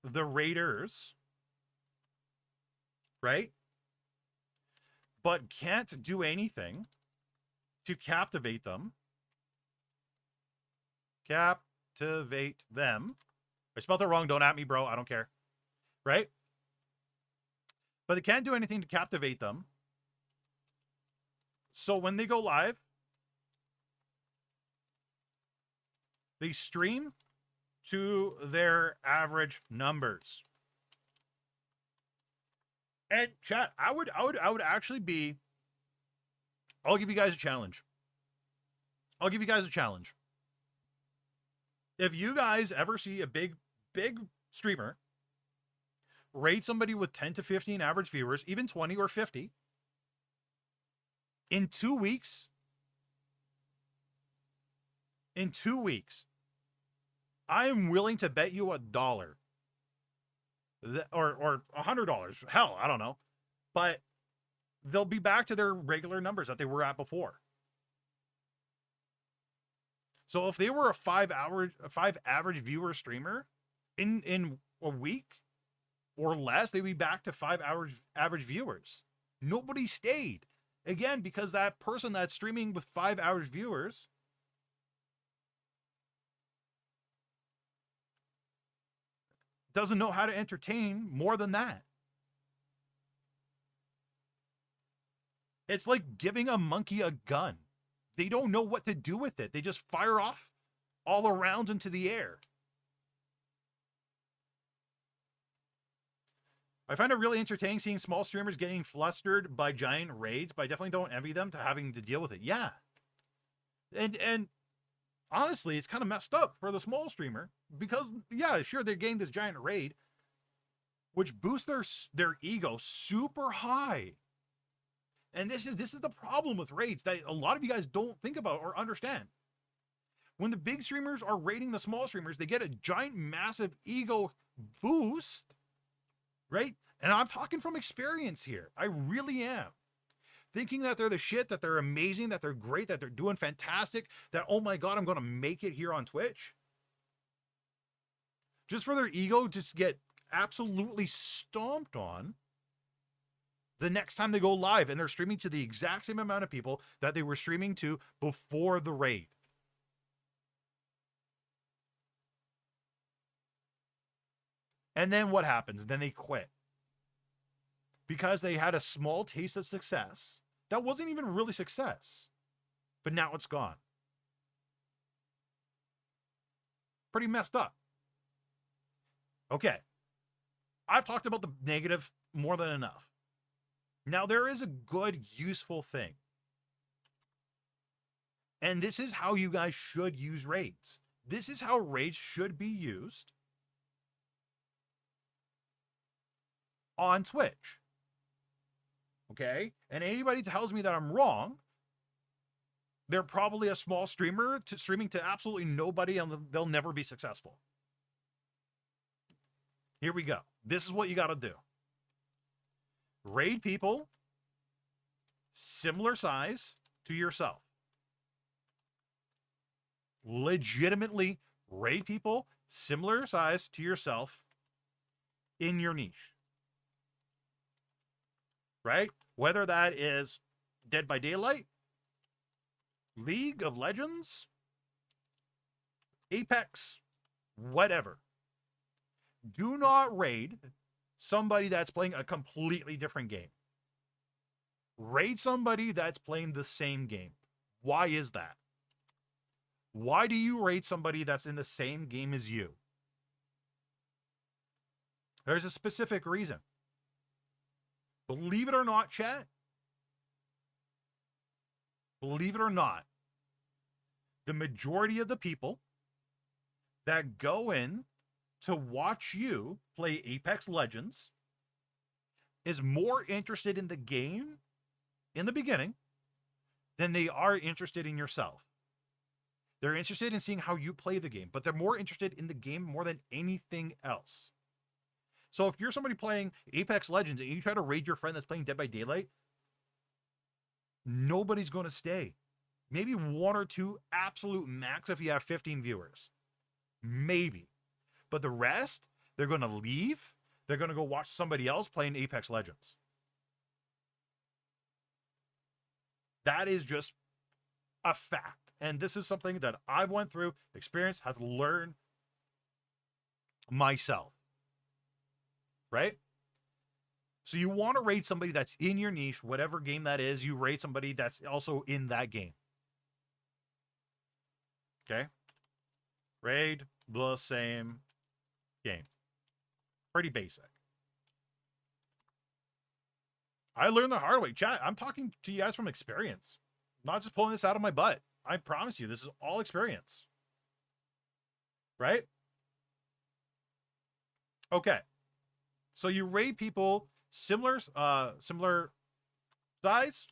the raiders, right? But can't do anything to captivate them. Captivate them. I spelled it wrong. Don't at me, bro. I don't care. Right? But they can't do anything to captivate them. So when they go live, they stream to their average numbers. And chat, I would actually be, I'll give you guys a challenge. I'll give you guys a challenge. If you guys ever see a big streamer raid somebody with 10 to 15 average viewers, even 20 or 50, in 2 weeks, I am willing to bet you $1 or $100. Hell, I don't know. But they'll be back to their regular numbers that they were at before. So if they were a 5 average viewer streamer in a week or less, they'd be back to 5 average viewers. Nobody stayed. Again, because that person that's streaming with 5 average viewers doesn't know how to entertain more than that. It's like giving a monkey a gun. They don't know what to do with it. They just fire off all around into the air. I find it really entertaining seeing small streamers getting flustered by giant raids, but I definitely don't envy them to having to deal with it. Yeah. And honestly, it's kind of messed up for the small streamer because, yeah, sure, they're getting this giant raid, which boosts their ego super high. And this is the problem with raids that a lot of you guys don't think about or understand. When the big streamers are raiding the small streamers, they get a giant, massive ego boost, right? And I'm talking from experience here. I really am. Thinking that they're the shit, that they're amazing, that they're great, that they're doing fantastic, that, oh my God, I'm going to make it here on Twitch. Just for their ego just get absolutely stomped on the next time they go live and they're streaming to the exact same amount of people that they were streaming to before the raid. And then what happens? Then they quit. Because they had a small taste of success that wasn't even really success. But now it's gone. Pretty messed up. Okay. I've talked about the negative more than enough. Now, there is a good, useful thing. And this is how you guys should use raids. This is how raids should be used on Twitch. Okay? And anybody tells me that I'm wrong, they're probably a small streamer streaming to absolutely nobody, and they'll never be successful. Here we go. This is what you got to do. Raid people similar size to yourself. Legitimately raid people similar size to yourself in your niche. Right? Whether that is Dead by Daylight, League of Legends, Apex, whatever. Do not raid somebody that's playing a completely different game. Raid somebody that's playing the same game. Why is that? Why do you raid somebody that's in the same game as you? There's a specific reason. Believe it or not, chat. Believe it or not, the majority of the people that go in to watch you play Apex Legends is more interested in the game in the beginning than they are interested in yourself. They're interested in seeing how you play the game, but they're more interested in the game more than anything else. So if you're somebody playing Apex Legends and you try to raid your friend that's playing Dead by Daylight, nobody's going to stay. Maybe one or two absolute max if you have 15 viewers. Maybe. But the rest, they're going to leave. They're going to go watch somebody else playing Apex Legends. That is just a fact. And this is something that I've went through, experienced, had to learn myself. Right? So you want to raid somebody that's in your niche, whatever game that is, you raid somebody that's also in that game. Okay? Raid the same game. Pretty basic. I learned the hard way. Chat, I'm talking to you guys from experience. I'm not just pulling this out of my butt. I promise you, this is all experience. Right? Okay. So you raid people similar size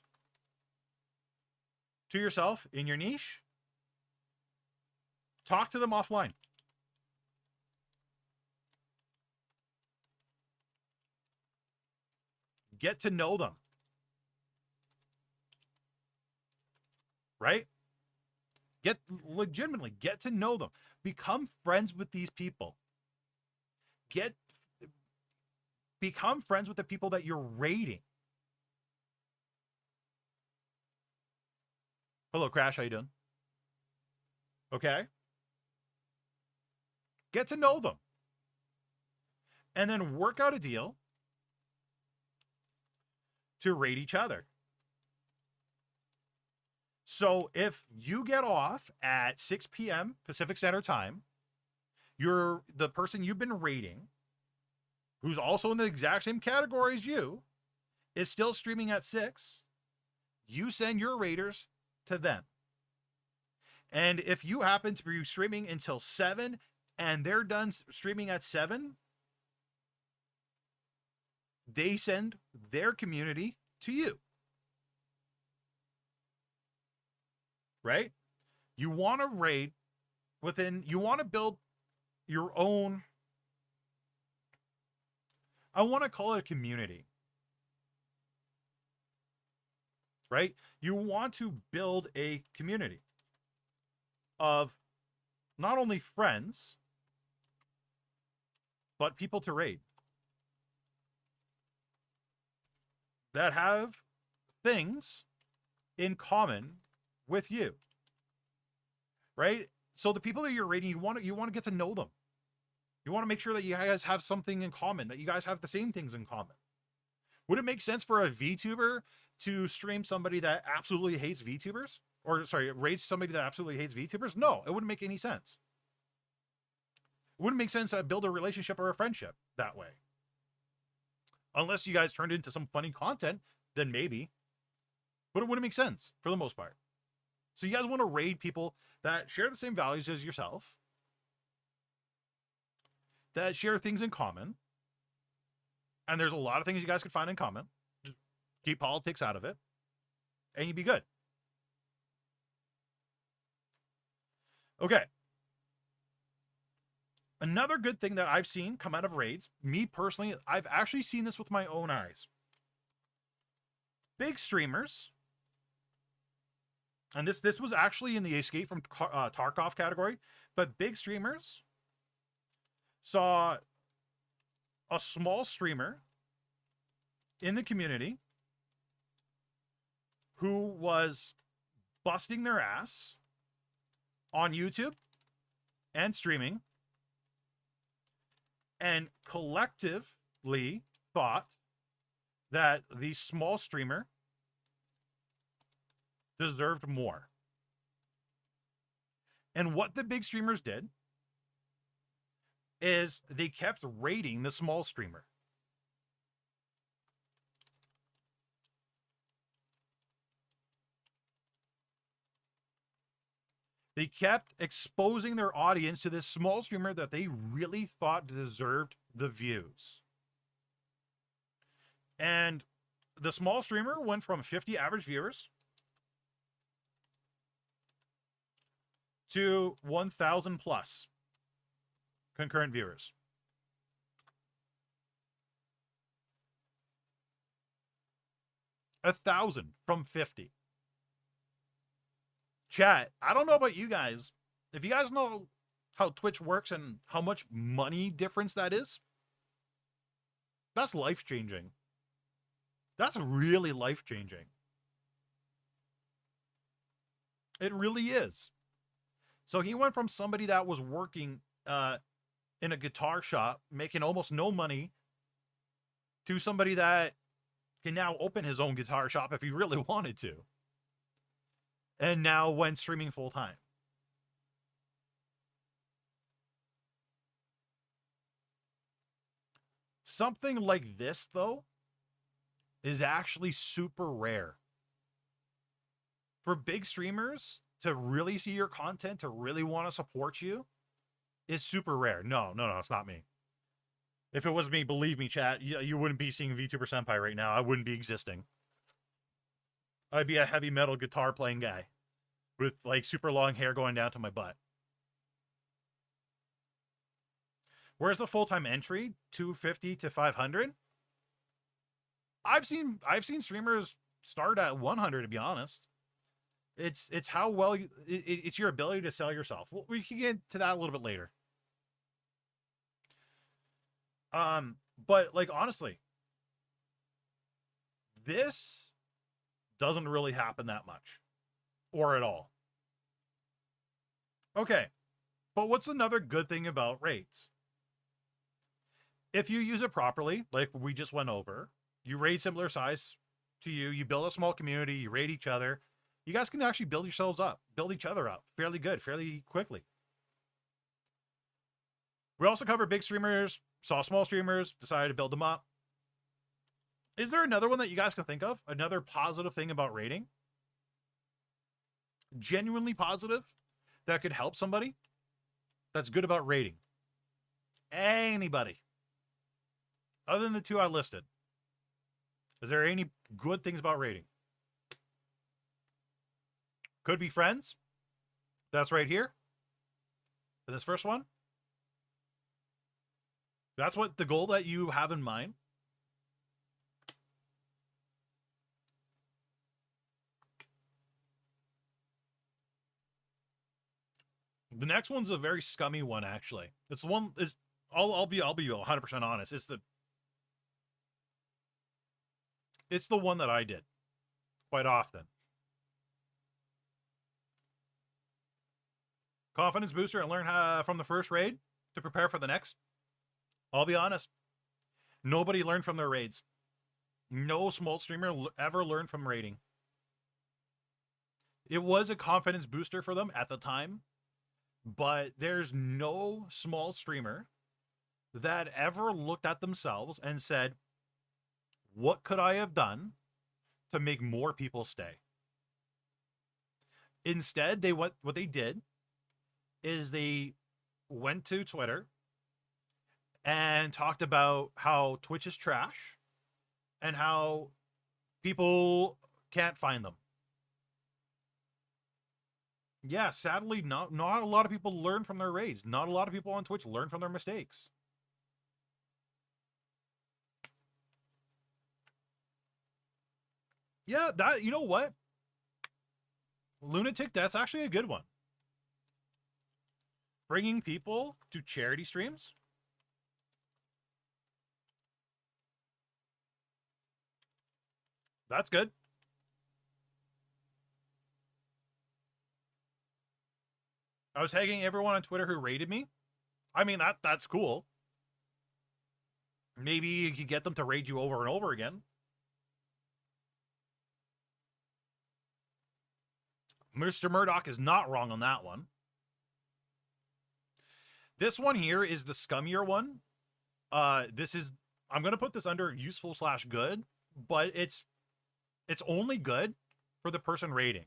to yourself in your niche. Talk to them offline. Get to know them. Right? Legitimately get to know them. Become friends with these people. Become friends with the people that you're raiding. Hello, Crash. How you doing? Okay. Get to know them. And then work out a deal to raid each other. So if you get off at 6 p.m. Pacific Standard Time, the person you've been raiding, who's also in the exact same category as you, is still streaming at 6, you send your raiders to them. And if you happen to be streaming until 7 and they're done streaming at 7, they send their community to you. Right? You want to raid you want to build your own, I want to call it a community. Right? You want to build a community of not only friends, but people to raid that have things in common with you. Right? So the people that you're raiding, you want to get to know them. You want to make sure that you guys have something in common, that you guys have the same things in common. Would it make sense for a VTuber to stream somebody that absolutely hates VTubers? Or, sorry, raise somebody that absolutely hates VTubers? No, it wouldn't make any sense. It wouldn't make sense to build a relationship or a friendship that way. Unless you guys turned into some funny content, then maybe. But it wouldn't make sense for the most part. So you guys want to raid people that share the same values as yourself, that share things in common. And there's a lot of things you guys could find in common. Just keep politics out of it, and you'd be good. Okay. Another good thing that I've seen come out of raids, me personally, I've actually seen this with my own eyes. Big streamers, and this was actually in the Escape from Tarkov category, but big streamers saw a small streamer in the community who was busting their ass on YouTube and streaming, and collectively thought that the small streamer deserved more. And what the big streamers did is they kept raiding the small streamer. They kept exposing their audience to this small streamer that they really thought deserved the views. And the small streamer went from 50 average viewers to 1,000 plus concurrent viewers. A 1,000 from 50. Chat, I don't know about you guys. If you guys know how Twitch works and how much money difference that is, that's life-changing. That's really life-changing. It really is. So he went from somebody that was working in a guitar shop, making almost no money, to somebody that can now open his own guitar shop if he really wanted to. And now went streaming full time. Something like this, though, is actually super rare. For big streamers to really see your content, to really want to support you, is super rare. No, it's not me. If it was me, believe me, chat, you wouldn't be seeing VTuber Senpai right now. I wouldn't be existing. I'd be a heavy metal guitar playing guy with like super long hair going down to my butt. Where's the full-time entry? 250 to 500? I've seen streamers start at 100, to be honest. It's how well it's your ability to sell yourself. We can get to that a little bit later. But like honestly, this doesn't really happen that much or at all. Okay. But what's another good thing about raids? If you use it properly, like we just went over, you raid similar size to you, you build a small community, you raid each other, you guys can actually build yourselves up, build each other up fairly good, fairly quickly. We also covered big streamers, saw small streamers, decided to build them up. Is there another one that you guys can think of? Another positive thing about raiding? Genuinely positive that could help somebody? That's good about raiding? Anybody? Other than the two I listed. Is there any good things about raiding? Could be friends. That's right here. In this first one. That's what the goal that you have in mind. The next one's a very scummy one, actually. It's the one. I'll be 100% honest. It's the one that I did quite often. Confidence booster and learn how, from the first raid to prepare for the next. I'll be honest. Nobody learned from their raids. No small streamer ever learned from raiding. It was a confidence booster for them at the time, but there's no small streamer that ever looked at themselves and said, what could I have done to make more people stay? Instead, what they did is they went to Twitter and talked about how Twitch is trash and how people can't find them. Yeah, sadly, not a lot of people learn from their raids. Not a lot of people on Twitch learn from their mistakes. Yeah, you know what? Lunatic, that's actually a good one. Bringing people to charity streams. That's good. I was tagging everyone on Twitter who rated me. I mean, that's cool. Maybe you could get them to raid you over and over again. Mr. Murdoch is not wrong on that one. This one here is the scummier one. This is, I'm going to put this under useful / good, but it's only good for the person raiding.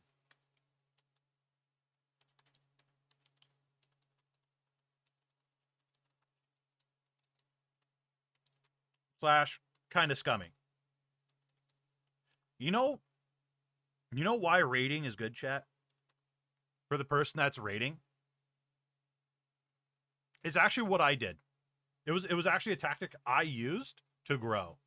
/ kind of scummy. You know why raiding is good, chat? For the person that's raiding? It's actually what I did. It was actually a tactic I used to grow.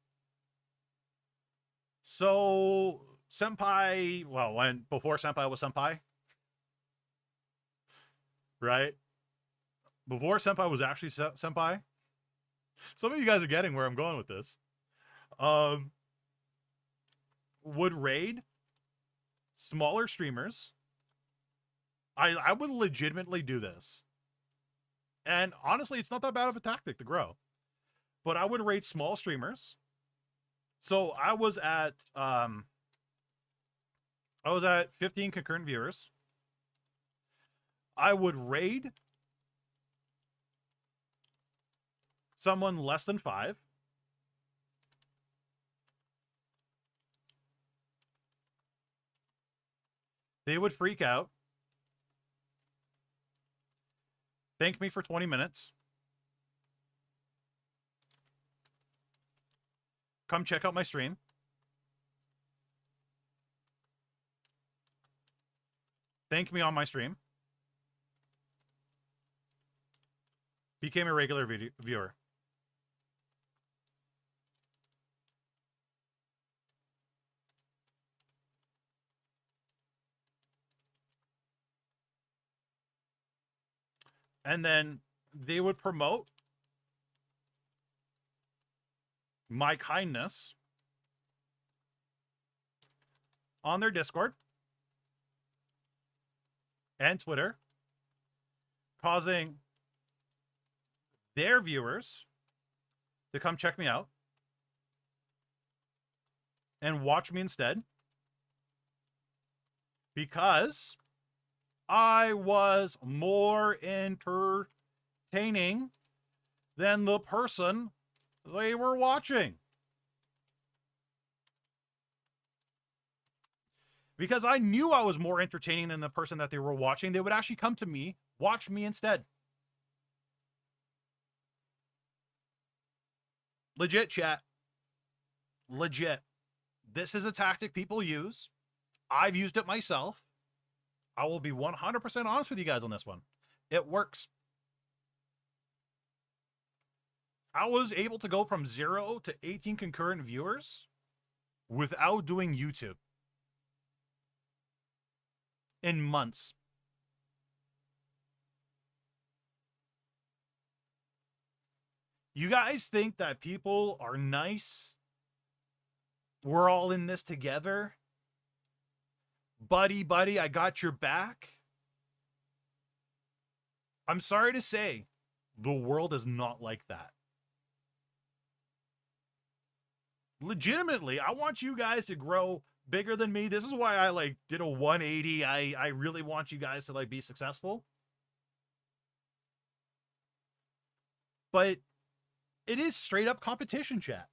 So Senpai, well, before Senpai was Senpai, right? Before Senpai was actually Senpai. Some of you guys are getting where I'm going with this. Would raid smaller streamers. I would legitimately do this. And honestly, it's not that bad of a tactic to grow. But I would raid small streamers. So I was at 15 concurrent viewers. I would raid someone less than 5. They would freak out. Thank me for 20 minutes. Come check out my stream. Thank me on my stream. Became a regular viewer. And then they would promote my kindness on their Discord and Twitter, causing their viewers to come check me out and watch me instead, because I was more entertaining than the person they were watching. Because I knew I was more entertaining than the person that they were watching. They would actually come to me, watch me instead. Legit, chat. Legit. This is a tactic people use. I've used it myself. I will be 100% honest with you guys on this one. It works. I was able to go from 0 to 18 concurrent viewers without doing YouTube in months. You guys think that people are nice? We're all in this together. Buddy, I got your back. I'm sorry to say, the world is not like that. legitimately, I want you guys to grow bigger than me. This is why I like did a 180. I really want you guys to like be successful. But it is straight up competition, chat.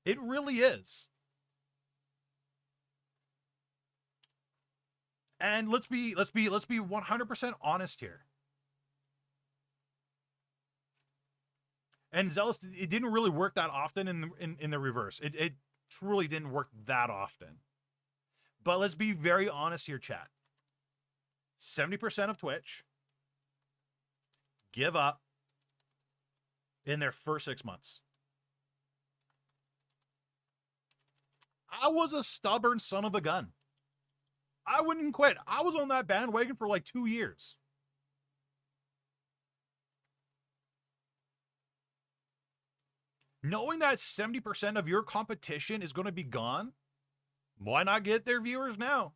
It really is. And let's be 100% honest here. And Zealous, it didn't really work that often in the reverse. It truly didn't work that often. But let's be very honest here, chat. 70% of Twitch give up in their first 6 months. I was a stubborn son of a gun. I wouldn't quit. I was on that bandwagon for like 2 years. Knowing that 70% of your competition is going to be gone, why not get their viewers now?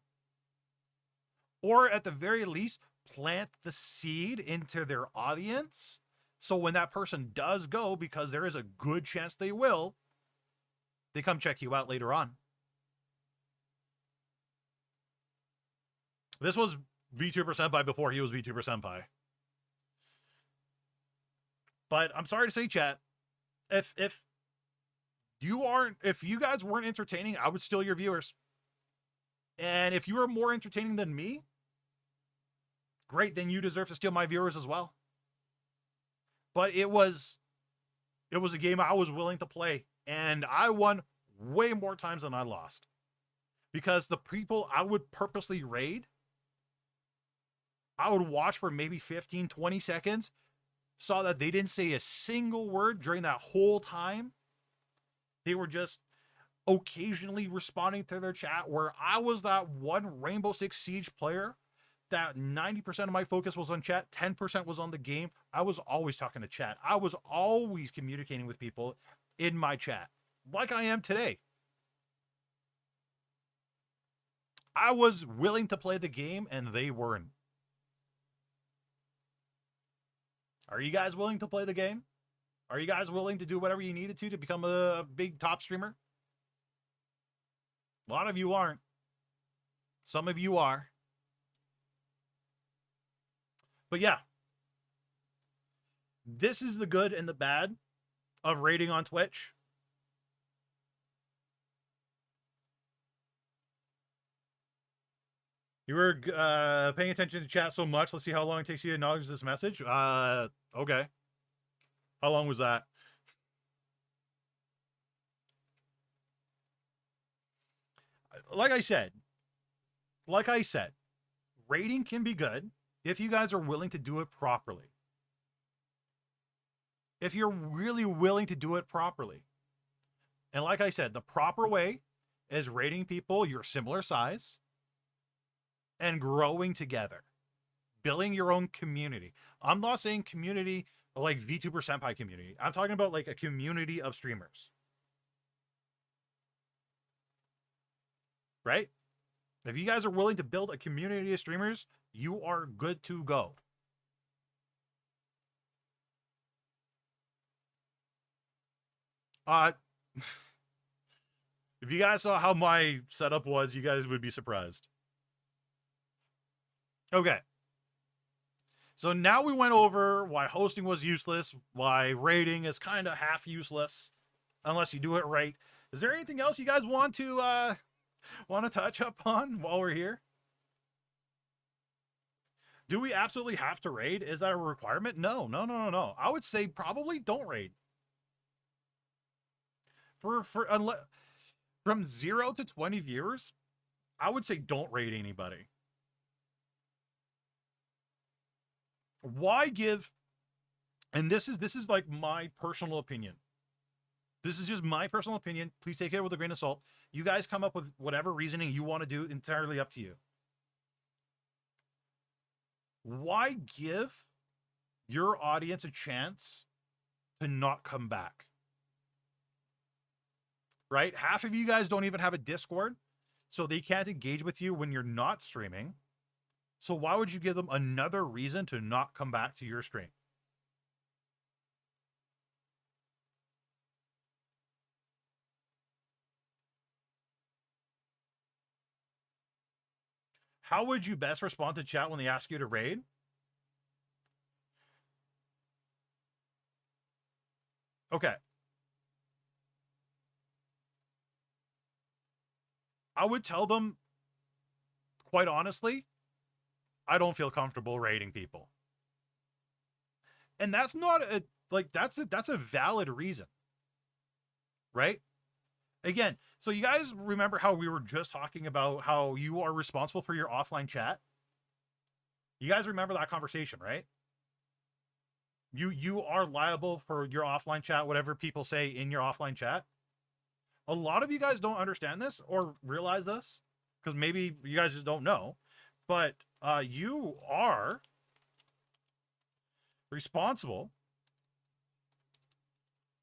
Or at the very least, plant the seed into their audience. So when that person does go, because there is a good chance they will, they come check you out later on. This was VTuber Senpai before he was VTuber Senpai. But I'm sorry to say, chat, if you guys weren't entertaining, I would steal your viewers. And if you were more entertaining than me, great, then you deserve to steal my viewers as well. But it was a game I was willing to play, and I won way more times than I lost. Because the people I would purposely raid, I would watch for maybe 15, 20 seconds, saw that they didn't say a single word during that whole time. They were just occasionally responding to their chat, where I was that one Rainbow Six Siege player that 90% of my focus was on chat, 10% was on the game. I was always talking to chat. I was always communicating with people in my chat, like I am today. I was willing to play the game, and they weren't. Are you guys willing to play the game? Are you guys willing to do whatever you needed to become a big top streamer? A lot of you aren't. Some of you are. But yeah, this is the good and the bad of raiding on Twitch. You were paying attention to chat so much. Let's see how long it takes you to acknowledge this message. Okay. How long was that? Like I said, raiding can be good if you guys are willing to do it properly. If you're really willing to do it properly. And like I said, the proper way is raiding people your similar size and growing together. Building your own community. I'm not saying community like VTuber Senpai community. I'm talking about like a community of streamers. Right? If you guys are willing to build a community of streamers, you are good to go. If you guys saw how my setup was, you guys would be surprised. Okay. So now we went over why hosting was useless, why raiding is kind of half useless, unless you do it right. Is there anything else you guys want to touch up on while we're here? Do we absolutely have to raid? Is that a requirement? No. I would say probably don't raid. From 0 to 20 viewers, I would say don't raid anybody. Why give? And this is like my personal opinion. This is just my personal opinion. Please take it with a grain of salt. You guys come up with whatever reasoning you want to do, entirely up to you. Why give your audience a chance to not come back? Right? Half of you guys don't even have a Discord, so they can't engage with you when you're not streaming. So why would you give them another reason to not come back to your stream? How would you best respond to chat when they ask you to raid? Okay. I would tell them, quite honestly, I don't feel comfortable raiding people. And that's not a, like, that's a valid reason. Right? Again, so you guys remember how we were just talking about how you are responsible for your offline chat? You guys remember that conversation, right? You are liable for your offline chat, whatever people say in your offline chat. A lot of you guys don't understand this or realize this because maybe you guys just don't know, but you are responsible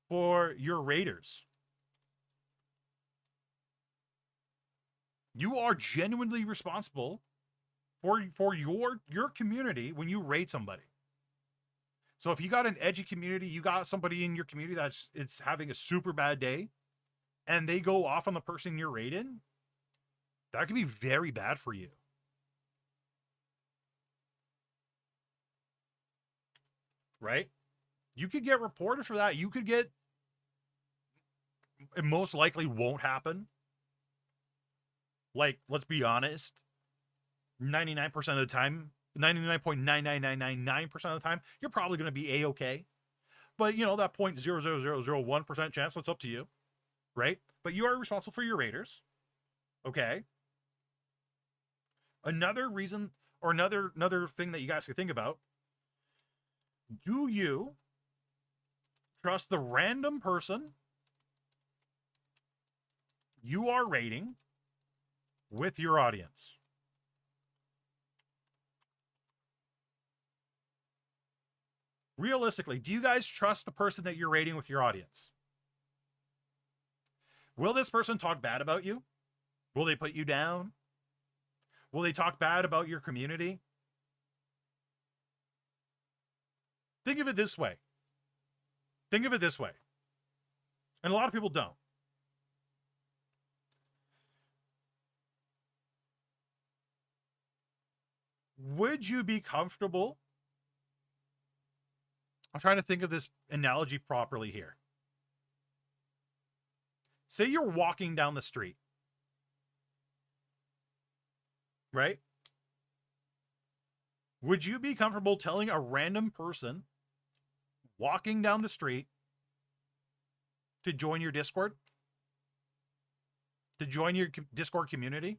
for your raiders. You are genuinely responsible for your community when you raid somebody. So if you got an edgy community, you got somebody in your community that's it's having a super bad day, and they go off on the person you're raiding, that could be very bad for you. Right? You could get reported for that. You could get, it most likely won't happen. Like, let's be honest, 99% of the time, 99.99999% of the time, you're probably going to be A-okay. But, you know, that 0.00001% chance, that's up to you. Right? But you are responsible for your raiders. Okay? Another reason, or another thing that you guys could think about, do you trust the random person you are raiding with your audience? Realistically, do you guys trust the person that you're raiding with your audience? Will this person talk bad about you? Will they put you down? Will they talk bad about your community? Think of it this way. Think of it this way. And a lot of people don't. Would you be comfortable? I'm trying to think of this analogy properly here. Say you're walking down the street, right? Would you be comfortable telling a random person walking down the street to join your Discord? To join your Discord community?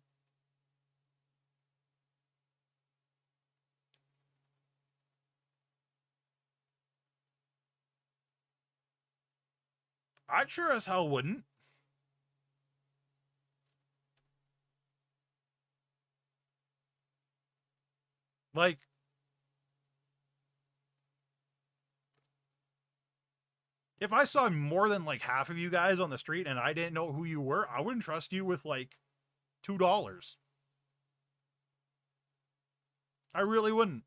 I sure as hell wouldn't. Like, if I saw more than like half of you guys on the street and I didn't know who you were, I wouldn't trust you with like $2. I really wouldn't.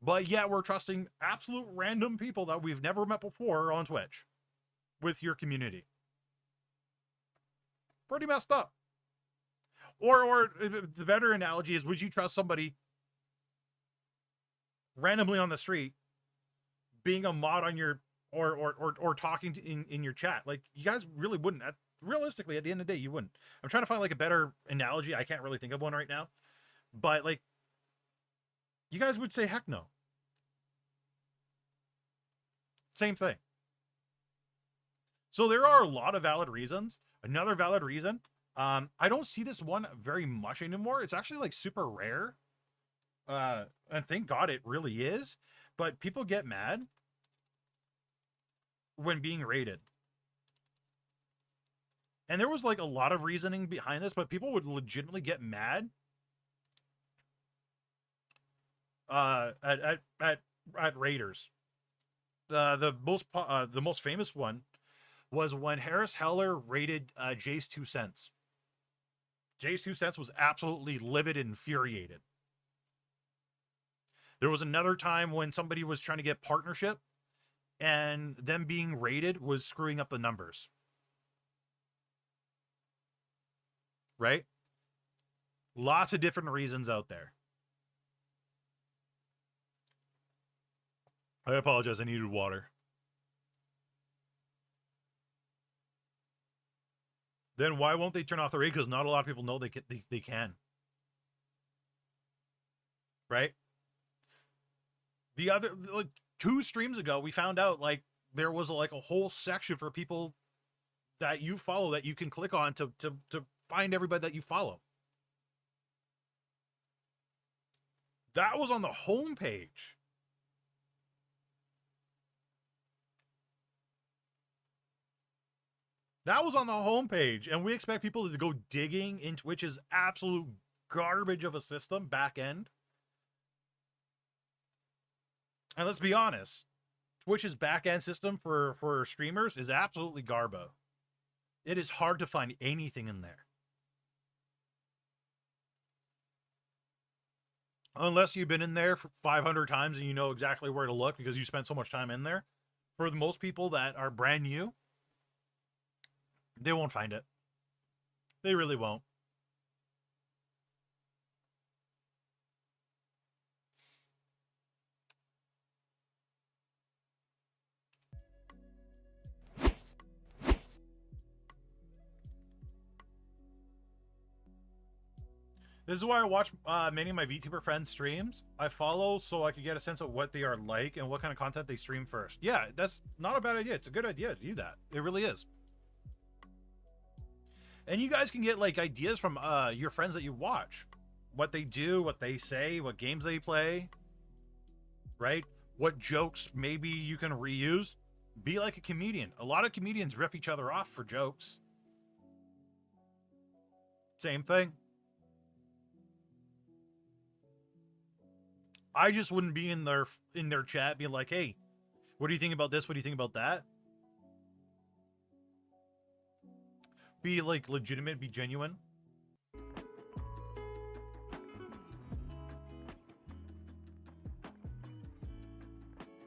But yet we're trusting absolute random people that we've never met before on Twitch with your community. Pretty messed up. Or the better analogy is, would you trust somebody randomly on the street being a mod on your or talking in your chat? Like, you guys really wouldn't. Realistically, at the end of the day, you wouldn't. I'm trying to find like a better analogy. I can't really think of one right now. But like, you guys would say heck no. Same thing. So there are a lot of valid reasons. Another valid reason, I don't see this one very much anymore. It's actually like super rare. And thank God it really is. But people get mad when being raided. And there was like a lot of reasoning behind this, but people would legitimately get mad at raiders. The most famous one was when Harris Heller raided Jay's 2 cents. Jay's 2 cents was absolutely livid and infuriated. There was another time when somebody was trying to get partnership and them being raided was screwing up the numbers. Right? Lots of different reasons out there. I apologize. I needed water. Then why won't they turn off the raid? Because not a lot of people know they can. Right? The other, like, 2 streams ago, we found out, like, there was like a whole section for people that you follow that you can click on to find everybody that you follow. That was on the homepage. That was on the homepage, and we expect people to go digging in Twitch's absolute garbage of a system back end. And let's be honest, Twitch's back end system for streamers is absolutely garbo. It is hard to find anything in there. Unless you've been in there for 500 times and you know exactly where to look because you spent so much time in there. For the most people that are brand new, they won't find it. They really won't. This is why I watch many of my VTuber friends' streams. I follow so I can get a sense of what they are like and what kind of content they stream first. Yeah, that's not a bad idea. It's a good idea to do that. It really is. And you guys can get like ideas from your friends that you watch. What they do, what they say, what games they play. Right? What jokes maybe you can reuse. Be like a comedian. A lot of comedians rip each other off for jokes. Same thing. I just wouldn't be in their chat being like, hey, what do you think about this? What do you think about that? Be like legitimate, be genuine.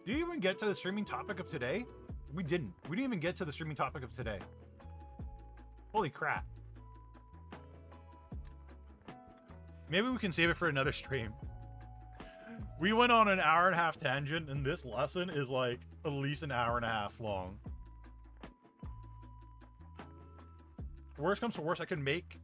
Did you even get to the streaming topic of today? We didn't. We didn't even get to the streaming topic of today. Holy crap. Maybe we can save it for another stream. We went on an hour-and-a-half tangent, and this lesson is like at least an hour-and-a-half long. Worst comes to worst, I can make...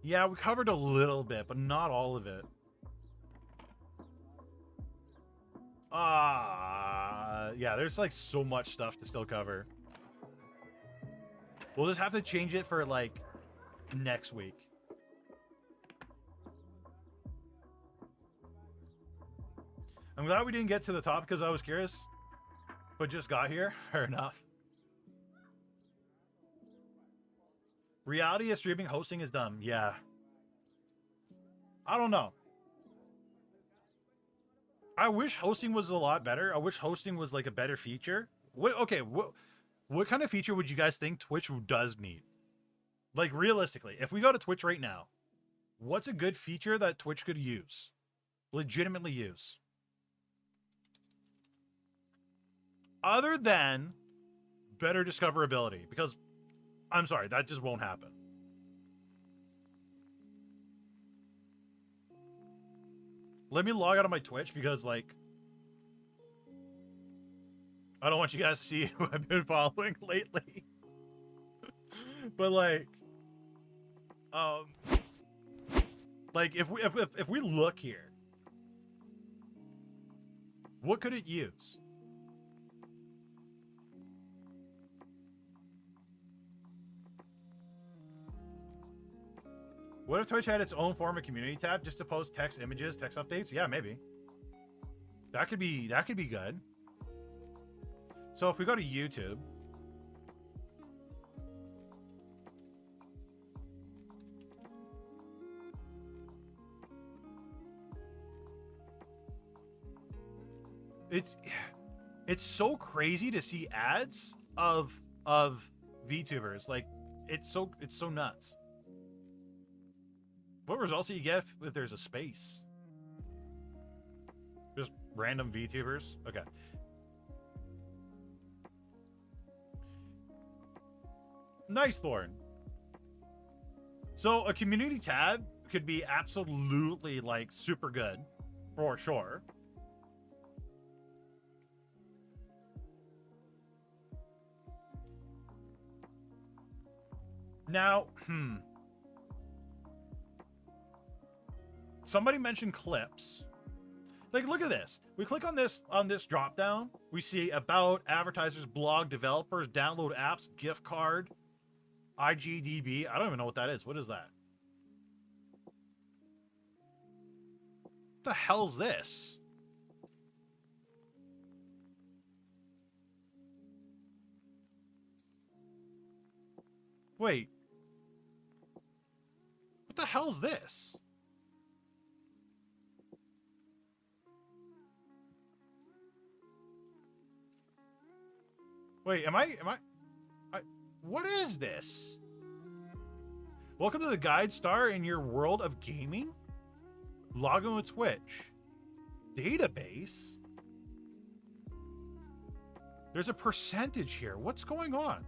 Yeah, we covered a little bit, but not all of it. Yeah, there's like so much stuff to still cover. We'll just have to change it for like next week. I'm glad we didn't get to the top because I was curious, but just got here. Fair enough. Reality of streaming hosting is dumb. Yeah. I don't know. I wish hosting was a lot better. I wish hosting was like a better feature. What kind of feature would you guys think Twitch does need? Like realistically, if we go to Twitch right now, what's a good feature that Twitch could use? Legitimately use. Other than better discoverability, because I'm sorry, that just won't happen. Let me log out of my Twitch because, like, I don't want you guys to see who I've been following lately. But like, if we look here, what could it use? What if Twitch had its own form of community tab just to post text images, text updates? Yeah, maybe. That could be good. So if we go to YouTube, it's so crazy to see ads of VTubers. Like it's so nuts. What results do you get if there's a space? Just random VTubers? Okay. Nice, Thorn. So a community tab could be absolutely like super good, for sure. Now, somebody mentioned clips. Like, look at this. We click on this drop down. We see about, advertisers, blog, developers, download apps, gift card, IGDB. I don't even know what that is. What is that? What the hell's this? Wait. What the hell's this? Wait, am I what is this? Welcome to the guide star in your world of gaming? Log in with Twitch. Database? There's a percentage here. What's going on?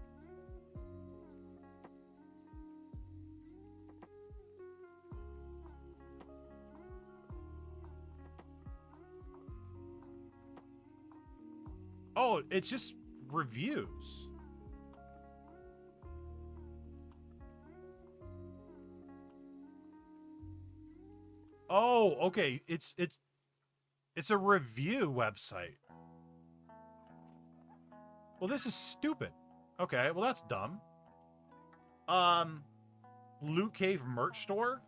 Oh, it's just reviews. Oh, okay. It's a review website. Well, this is stupid. Okay, well that's dumb. Loot Cave merch store.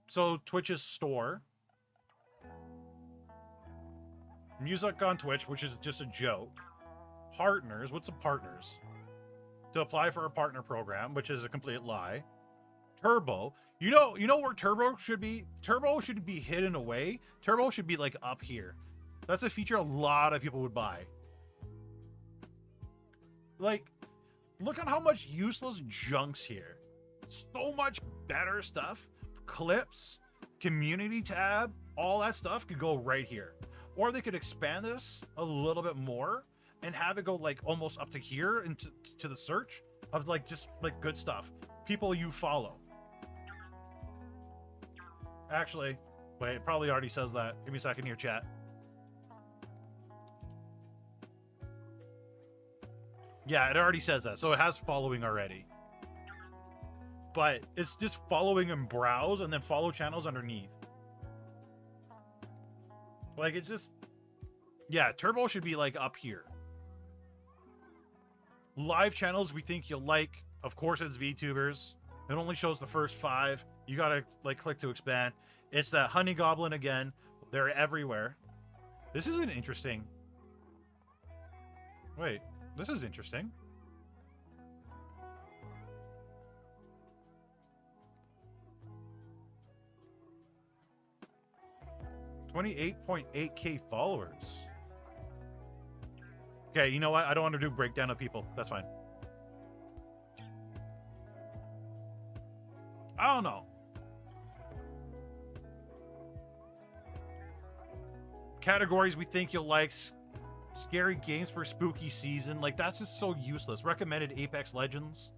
So Twitch's store. Music on Twitch, which is just a joke. Partners. What's a partners? To apply for a partner program, which is a complete lie. Turbo. You know where Turbo should be? Turbo should be hidden away. Turbo should be like up here. That's a feature a lot of people would buy. Like, look at how much useless junk's here. So much better stuff. Clips, community tab, all that stuff could go right here. Or they could expand this a little bit more and have it go like almost up to here into to the search of like just like good stuff. People you follow. Actually, wait, it probably already says that. Give me a second here, chat. Yeah, it already says that. So it has following already. But it's just following and browse and then follow channels underneath. Like, it's just... Yeah, Turbo should be, like, up here. Live channels we think you'll like. Of course, it's VTubers. It only shows the first 5. You gotta, like, click to expand. It's that Honey Goblin again. They're everywhere. This isn't interesting. Wait, this is interesting. $28.8K followers. Okay, you know what? I don't want to do breakdown of people. That's fine. I don't know. Categories we think you'll like. Scary games for spooky season. Like, that's just so useless. Recommended Apex Legends.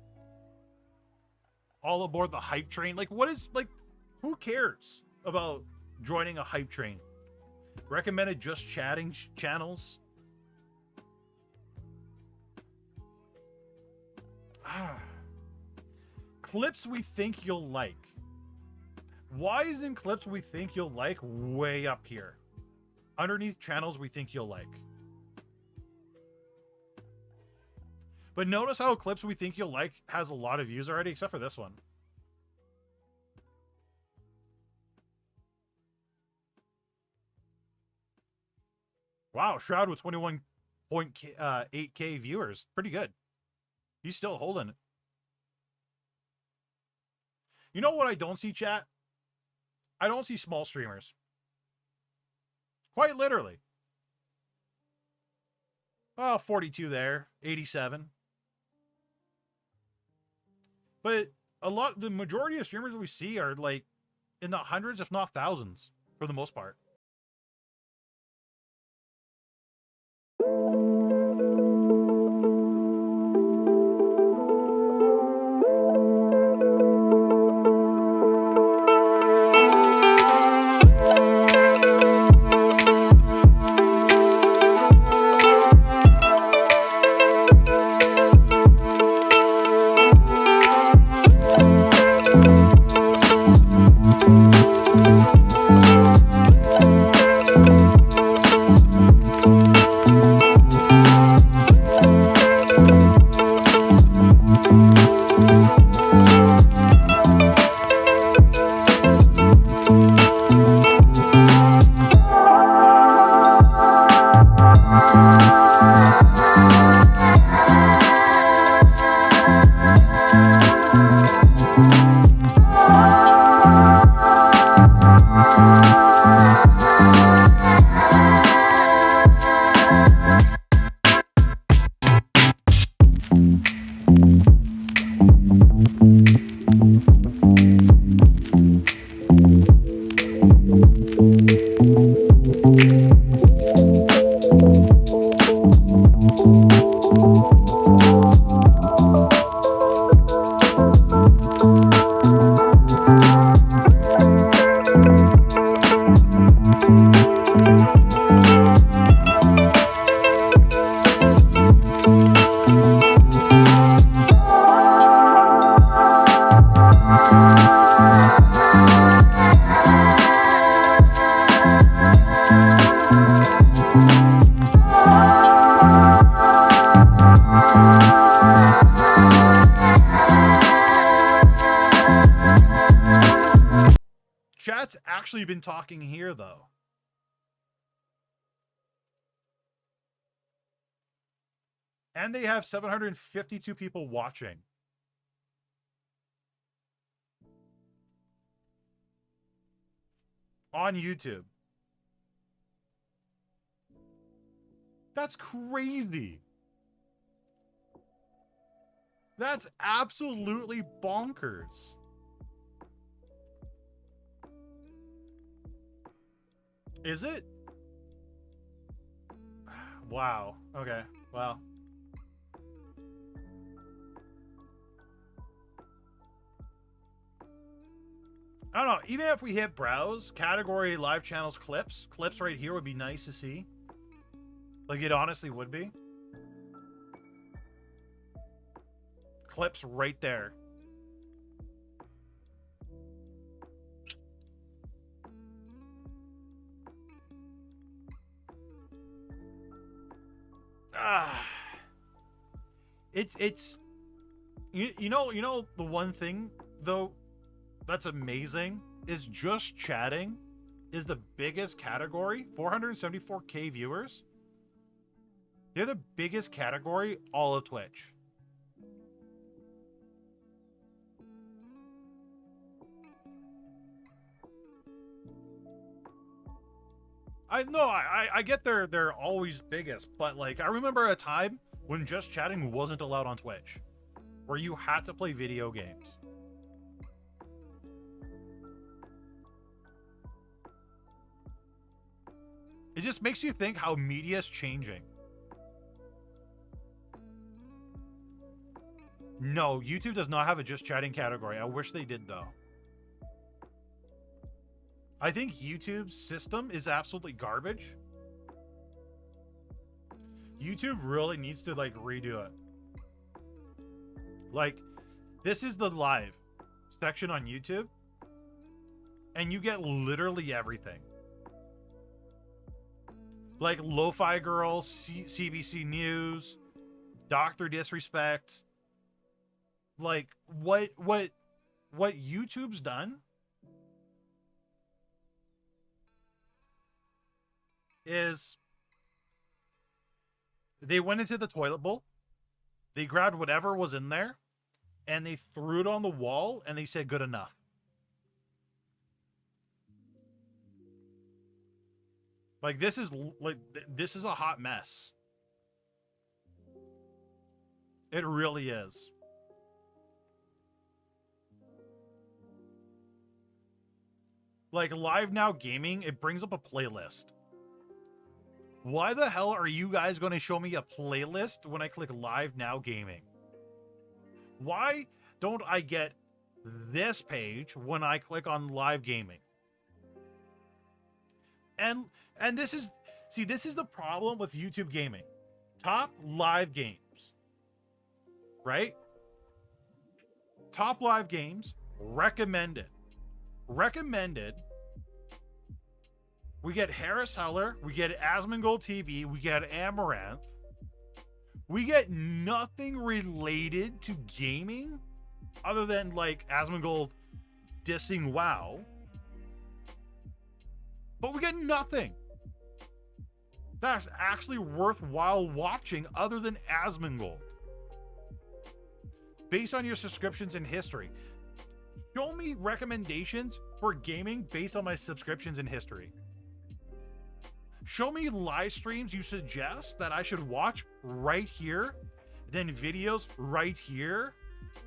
All aboard the hype train. Like, what is, like, who cares about joining a hype train? Recommended just chatting channels. Clips we think you'll like. Why isn't clips we think you'll like way up here? Underneath channels we think you'll like. But notice how clips we think you'll like has a lot of views already, except for this one. Wow, Shroud with 21.8K viewers. Pretty good. He's still holding it. You know what I don't see, chat? I don't see small streamers. Quite literally. Oh, 42 there. 87. But the majority of streamers we see are like in the hundreds, if not thousands, for the most part. Chat's actually been talking here, though. And they have 752 people watching. On YouTube. That's crazy. That's absolutely bonkers. Is it? Wow. Okay. Wow. I don't know. Even if we hit browse, category, live channels, clips right here would be nice to see. Like, it honestly would be. Clips right there. It's you know the one thing though that's amazing is just chatting is the biggest category. 474k viewers. They're the biggest category all of Twitch. I get they're always biggest, but like I remember a time when just chatting wasn't allowed on Twitch, where you had to play video games. It just makes you think how media is changing. No, YouTube does not have a just chatting category. I wish they did though. I think YouTube's system is absolutely garbage. YouTube really needs to like redo it. Like, this is the live section on YouTube, and you get literally everything. Like Lo-Fi Girl, CBC News, Dr. Disrespect. Like what YouTube's done is they went into the toilet bowl, they grabbed whatever was in there, and they threw it on the wall, and they said good enough. Like this is a hot mess. It really is. Like Live Now Gaming, it brings up a playlist. Why the hell are you guys going to show me a playlist when I click Live Now Gaming? Why don't I get this page when I click on Live Gaming? And this is, see, this is the problem with YouTube gaming. Top live games, right? Top live games, recommended. Recommended. We get Harris Heller, we get Asmongold TV, we get Amaranth. We get nothing related to gaming other than like Asmongold dissing WoW. But we get nothing. that's actually worthwhile watching other than Asmongold. Based on your subscriptions in history. Show me recommendations for gaming based on my subscriptions in history. Show me live streams you suggest that I should watch right here, then videos right here.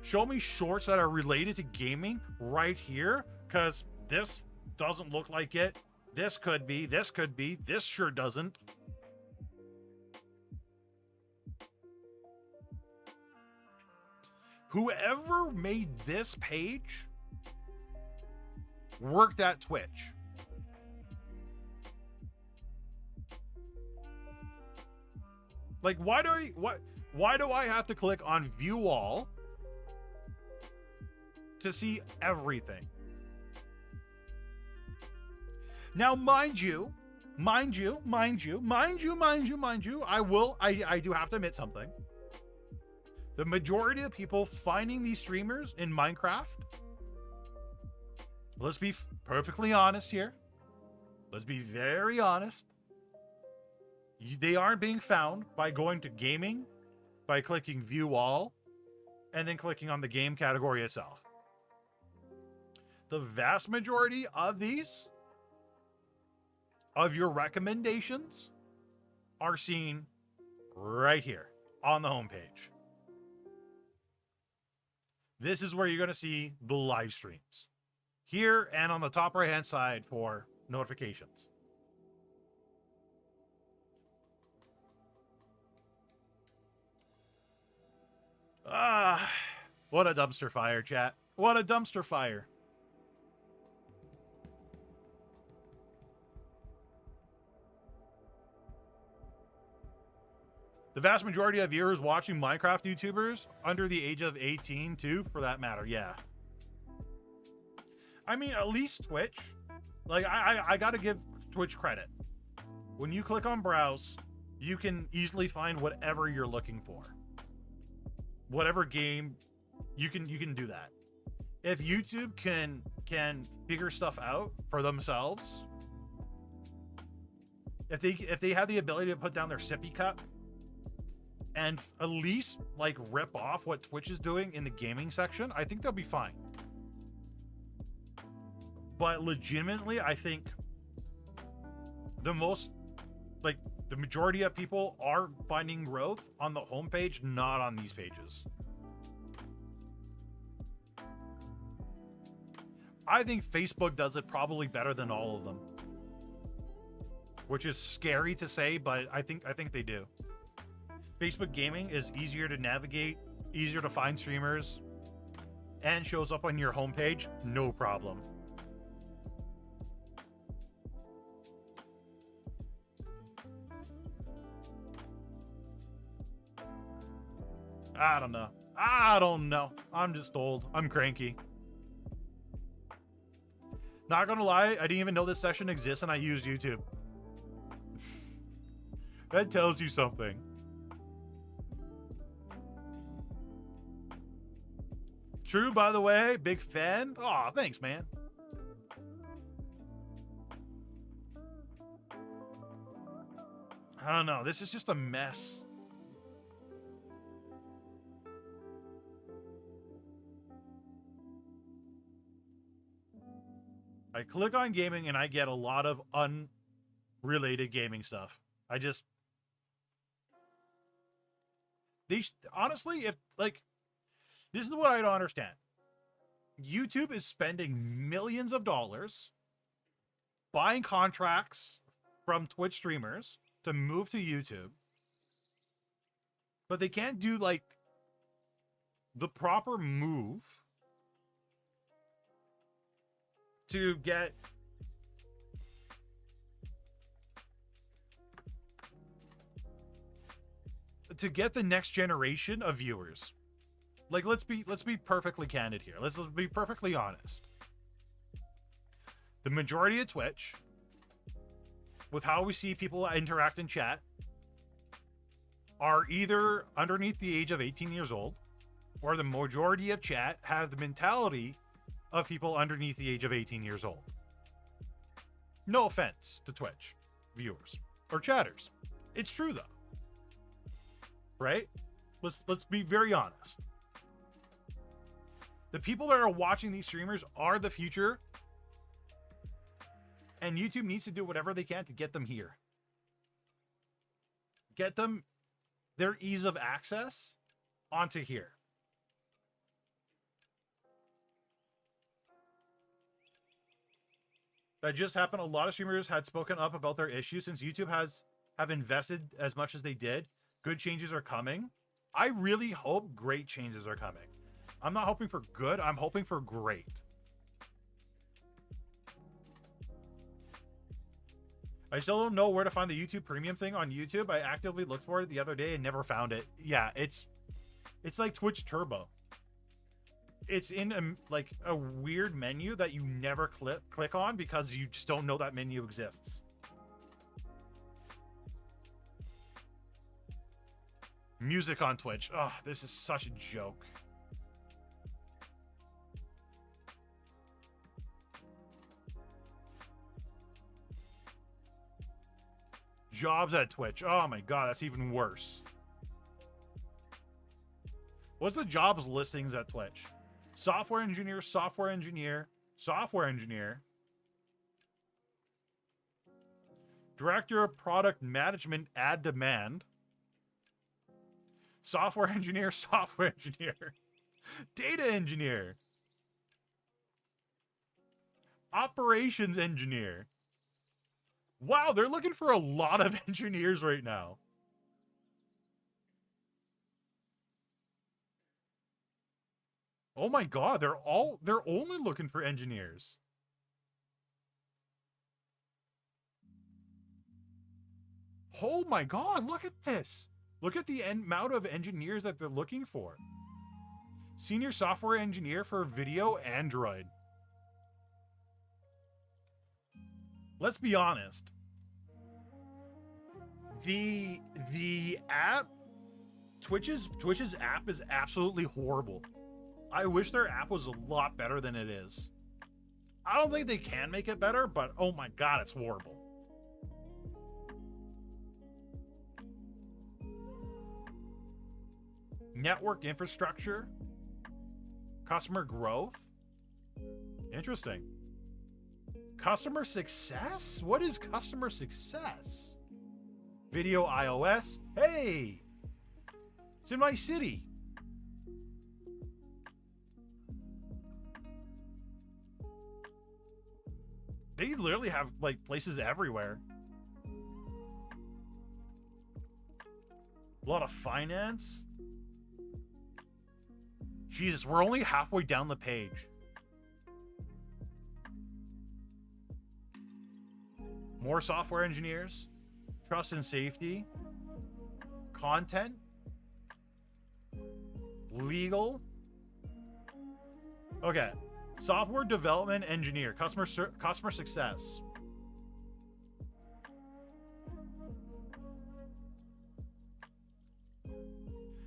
Show me shorts that are related to gaming right here, because this doesn't look like it. This could be, this sure doesn't. Whoever made this page worked at Twitch. Like, why do I have to click on view all to see everything? Now, mind you, I do have to admit something. The majority of people finding these streamers in Minecraft, let's be perfectly honest here. Let's be very honest. They aren't being found by going to gaming, by clicking view all, and then clicking on the game category itself. The vast majority of these, of your recommendations, are seen right here on the homepage. This is where you're going to see the live streams. Here and on the top right hand side for notifications. What a dumpster fire, chat. What a dumpster fire. The vast majority of viewers watching Minecraft YouTubers under the age of 18 too, for that matter, yeah. I mean, at least Twitch. Like, I gotta give Twitch credit. When you click on browse, you can easily find whatever you're looking for. Whatever game, you can do that. If YouTube can figure stuff out for themselves, if they have the ability to put down their sippy cup and at least like rip off what Twitch is doing in the gaming section, I think they'll be fine. But legitimately, I think the majority of people are finding growth on the homepage, not on these pages. I think Facebook does it probably better than all of them, which is scary to say, but I think they do. Facebook gaming is easier to navigate, easier to find streamers, and shows up on your homepage, no problem. I don't know. I'm just old. I'm cranky. Not gonna lie, I didn't even know this session exists and I used YouTube. That tells you something. True, by the way, big fan. Aw, thanks, man. I don't know. This is just a mess. I click on gaming and I get a lot of unrelated gaming stuff. Honestly, if like, this is what I don't understand. YouTube is spending millions of dollars buying contracts from Twitch streamers to move to YouTube, but they can't do like the proper move to get the next generation of viewers. Like, let's be perfectly candid here. Let's be perfectly honest. The majority of Twitch, with how we see people interact in chat, are either underneath the age of 18 years old, or the majority of chat have the mentality of people underneath the age of 18 years old. No offense to Twitch viewers or chatters. It's true though. Right? Let's be very honest. The people that are watching these streamers are the future, and YouTube needs to do whatever they can to get them here. Get them their ease of access onto here. That just happened. A lot of streamers had spoken up about their issues since YouTube have invested as much as they did. Good changes are coming. I really hope great changes are coming. I'm not hoping for good. I'm hoping for great. I still don't know where to find the YouTube Premium thing on YouTube. I actively looked for it the other day and never found it. Yeah, it's like Twitch Turbo. It's in a weird menu that you never click on because you just don't know that menu exists. Music on Twitch. Oh, this is such a joke. Jobs at Twitch. Oh my god, that's even worse. What's the jobs listings at Twitch? Software engineer, software engineer, software engineer. Director of product management, ad demand. Software engineer, software engineer. Data engineer. Operations engineer. Wow, they're looking for a lot of engineers right now. Oh my god, they're only looking for engineers. Oh my god, look at this. Look at the amount of engineers that they're looking for. Senior software engineer for video Android. Let's be honest. The app, Twitch's app is absolutely horrible. I wish their app was a lot better than it is. I don't think they can make it better, but oh my god, it's horrible. Network infrastructure. Customer growth. Interesting. Customer success? What is customer success? Video iOS. Hey! It's in my city. They literally have like places everywhere. A lot of finance. Jesus, we're only halfway down the page. More software engineers. Trust and safety. Content. Legal. Okay. Software development engineer. Customer success.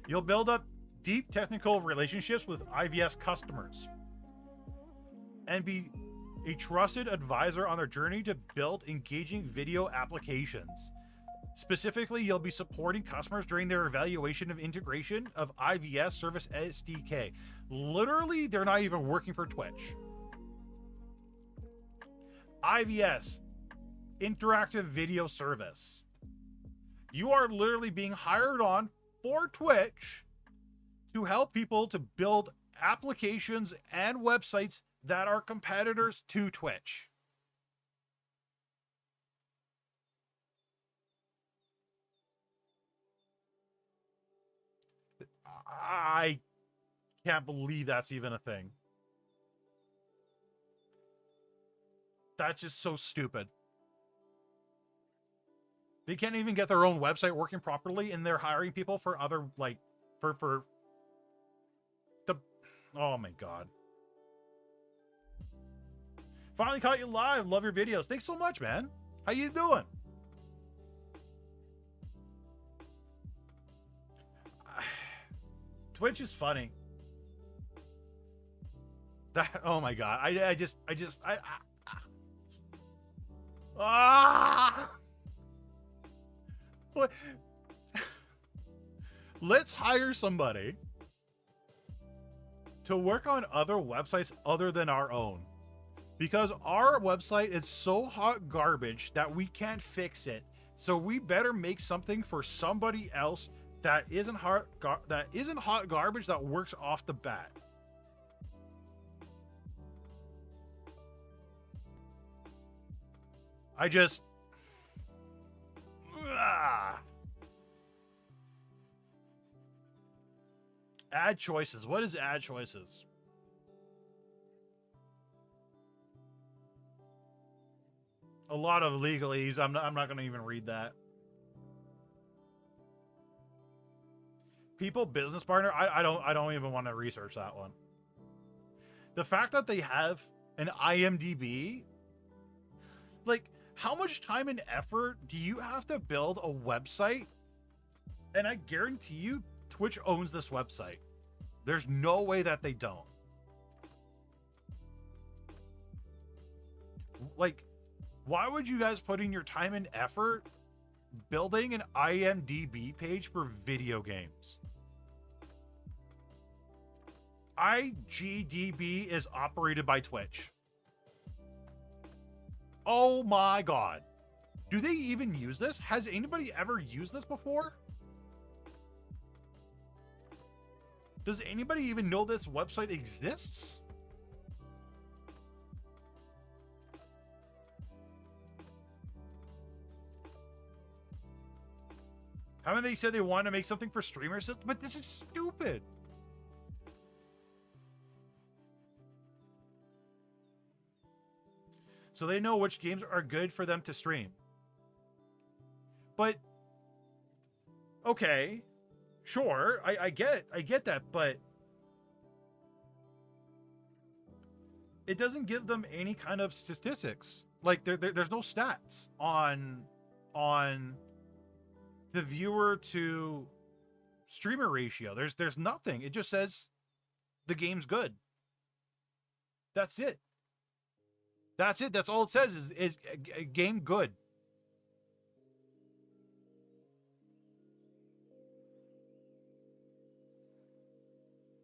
You'll build up deep technical relationships with IVS customers and be a trusted advisor on their journey to build engaging video applications. Specifically, you'll be supporting customers during their evaluation of integration of IVS Service SDK. Literally, they're not even working for Twitch. IVS, Interactive Video Service. You are literally being hired on for Twitch to help people to build applications and websites that are competitors to Twitch. I can't believe that's even a thing. That's just so stupid. They can't even get their own website working properly, and they're hiring people for other, like, for the... Oh my god. Finally caught you live. Love your videos. Thanks so much, man. How you doing? Twitch is funny. That, oh my god. Let- Let's hire somebody to work on other websites other than our own. Because our website is so hot garbage that we can't fix it. So we better make something for somebody else that isn't hot garbage that works off the bat. I just Add choices. What is add choices? A lot of legalese. I'm not going to even read that. People business partner. I don't even want to research that one. The fact that they have an IMDb, like, how much time and effort do you have to build a website? And I guarantee you, Twitch owns this website. There's no way that they don't. Like, why would you guys put in your time and effort building an IMDb page for video games? IGDB is operated by Twitch. Oh my god. Do they even use this? Has anybody ever used this before? Does anybody even know this website exists? Haven't they said they want to make something for streamers? But this is stupid. So they know which games are good for them to stream. But okay, sure, I get that, but it doesn't give them any kind of statistics. Like there's no stats on the viewer to streamer ratio. There's nothing. It just says the game's good. That's it. That's it. That's all it says is a game good.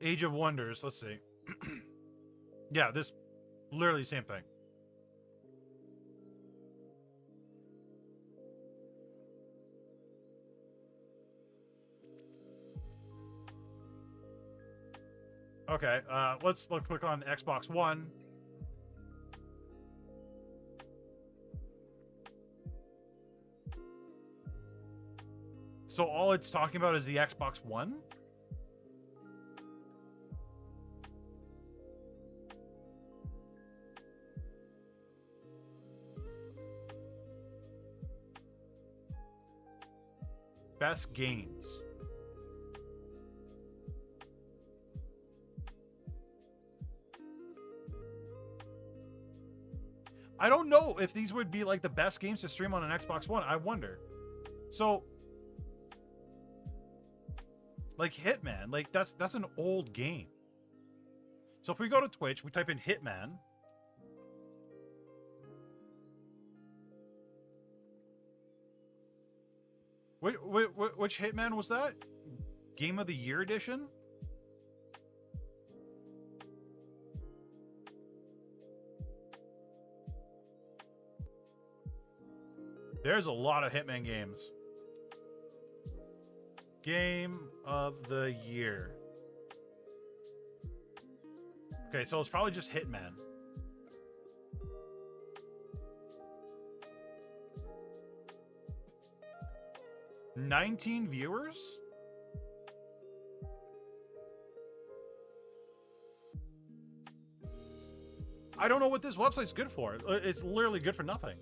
Age of Wonders. Let's see. Yeah, this literally same thing. Okay, let's click on Xbox One. So all it's talking about is the Xbox One? Best games. I don't know if these would be like the best games to stream on an Xbox One. I wonder. So, like Hitman, like that's an old game. So if we go to Twitch, we type in Hitman. Which Hitman was that? Game of the Year edition? There's a lot of Hitman games. Game of the Year. Okay, so it's probably just Hitman. $19 viewers? I don't know what this website's good for. It's literally good for nothing.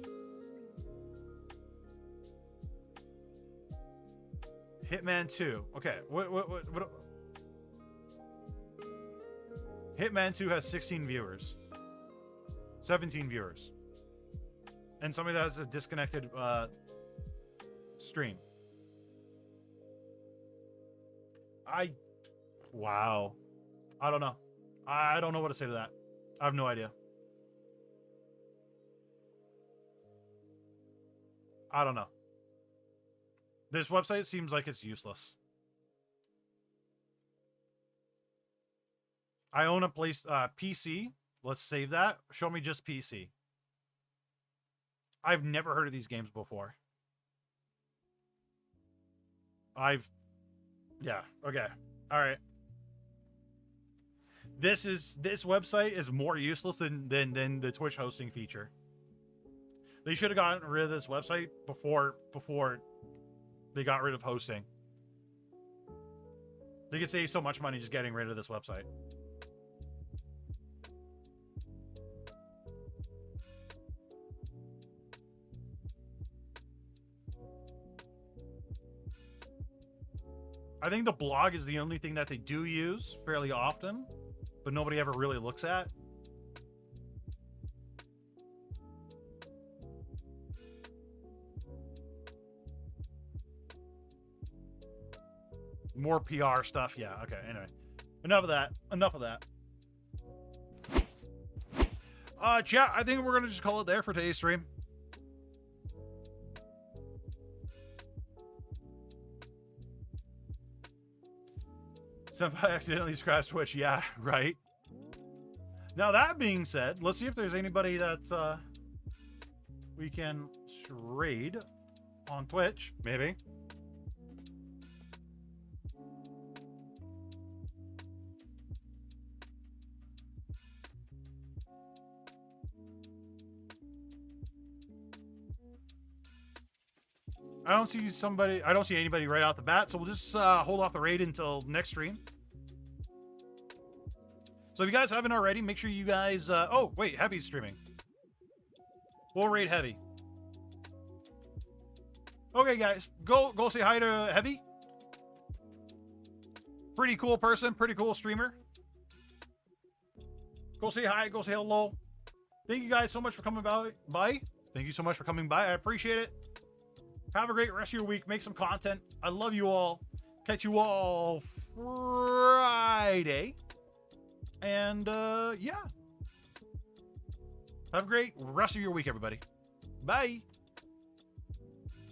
Hitman 2. Okay, what? Hitman 2 has 16 viewers. 17 viewers. And somebody that has a disconnected stream. Wow. I don't know. I don't know what to say to that. I have no idea. I don't know. This website seems like it's useless. I own a PC. Let's save that. Show me just PC. I've never heard of these games before. Yeah, okay. All right. This website is more useless than the Twitch hosting feature. They should have gotten rid of this website before they got rid of hosting. They could save so much money just getting rid of this website. I think the blog is the only thing that they do use fairly often, but nobody ever really looks at. More PR stuff. Yeah, okay, anyway. Enough of that. Chat, I think we're going to just call it there for today's stream. Senpai accidentally scratched Twitch. Yeah, right. Now, that being said, let's see if there's anybody that we can trade on Twitch, maybe. I don't see anybody right off the bat, so we'll just hold off the raid until next stream. So if you guys haven't already, make sure you guys... oh, wait, Heavy's streaming. We'll raid Heavy. Okay, guys, go say hi to Heavy. Pretty cool person, pretty cool streamer. Go say hi, go say hello. Thank you guys so much for coming by. Thank you so much for coming by. I appreciate it. Have a great rest of your week. Make some content. I love you all. Catch you all Friday. And, yeah. Have a great rest of your week, everybody. Bye.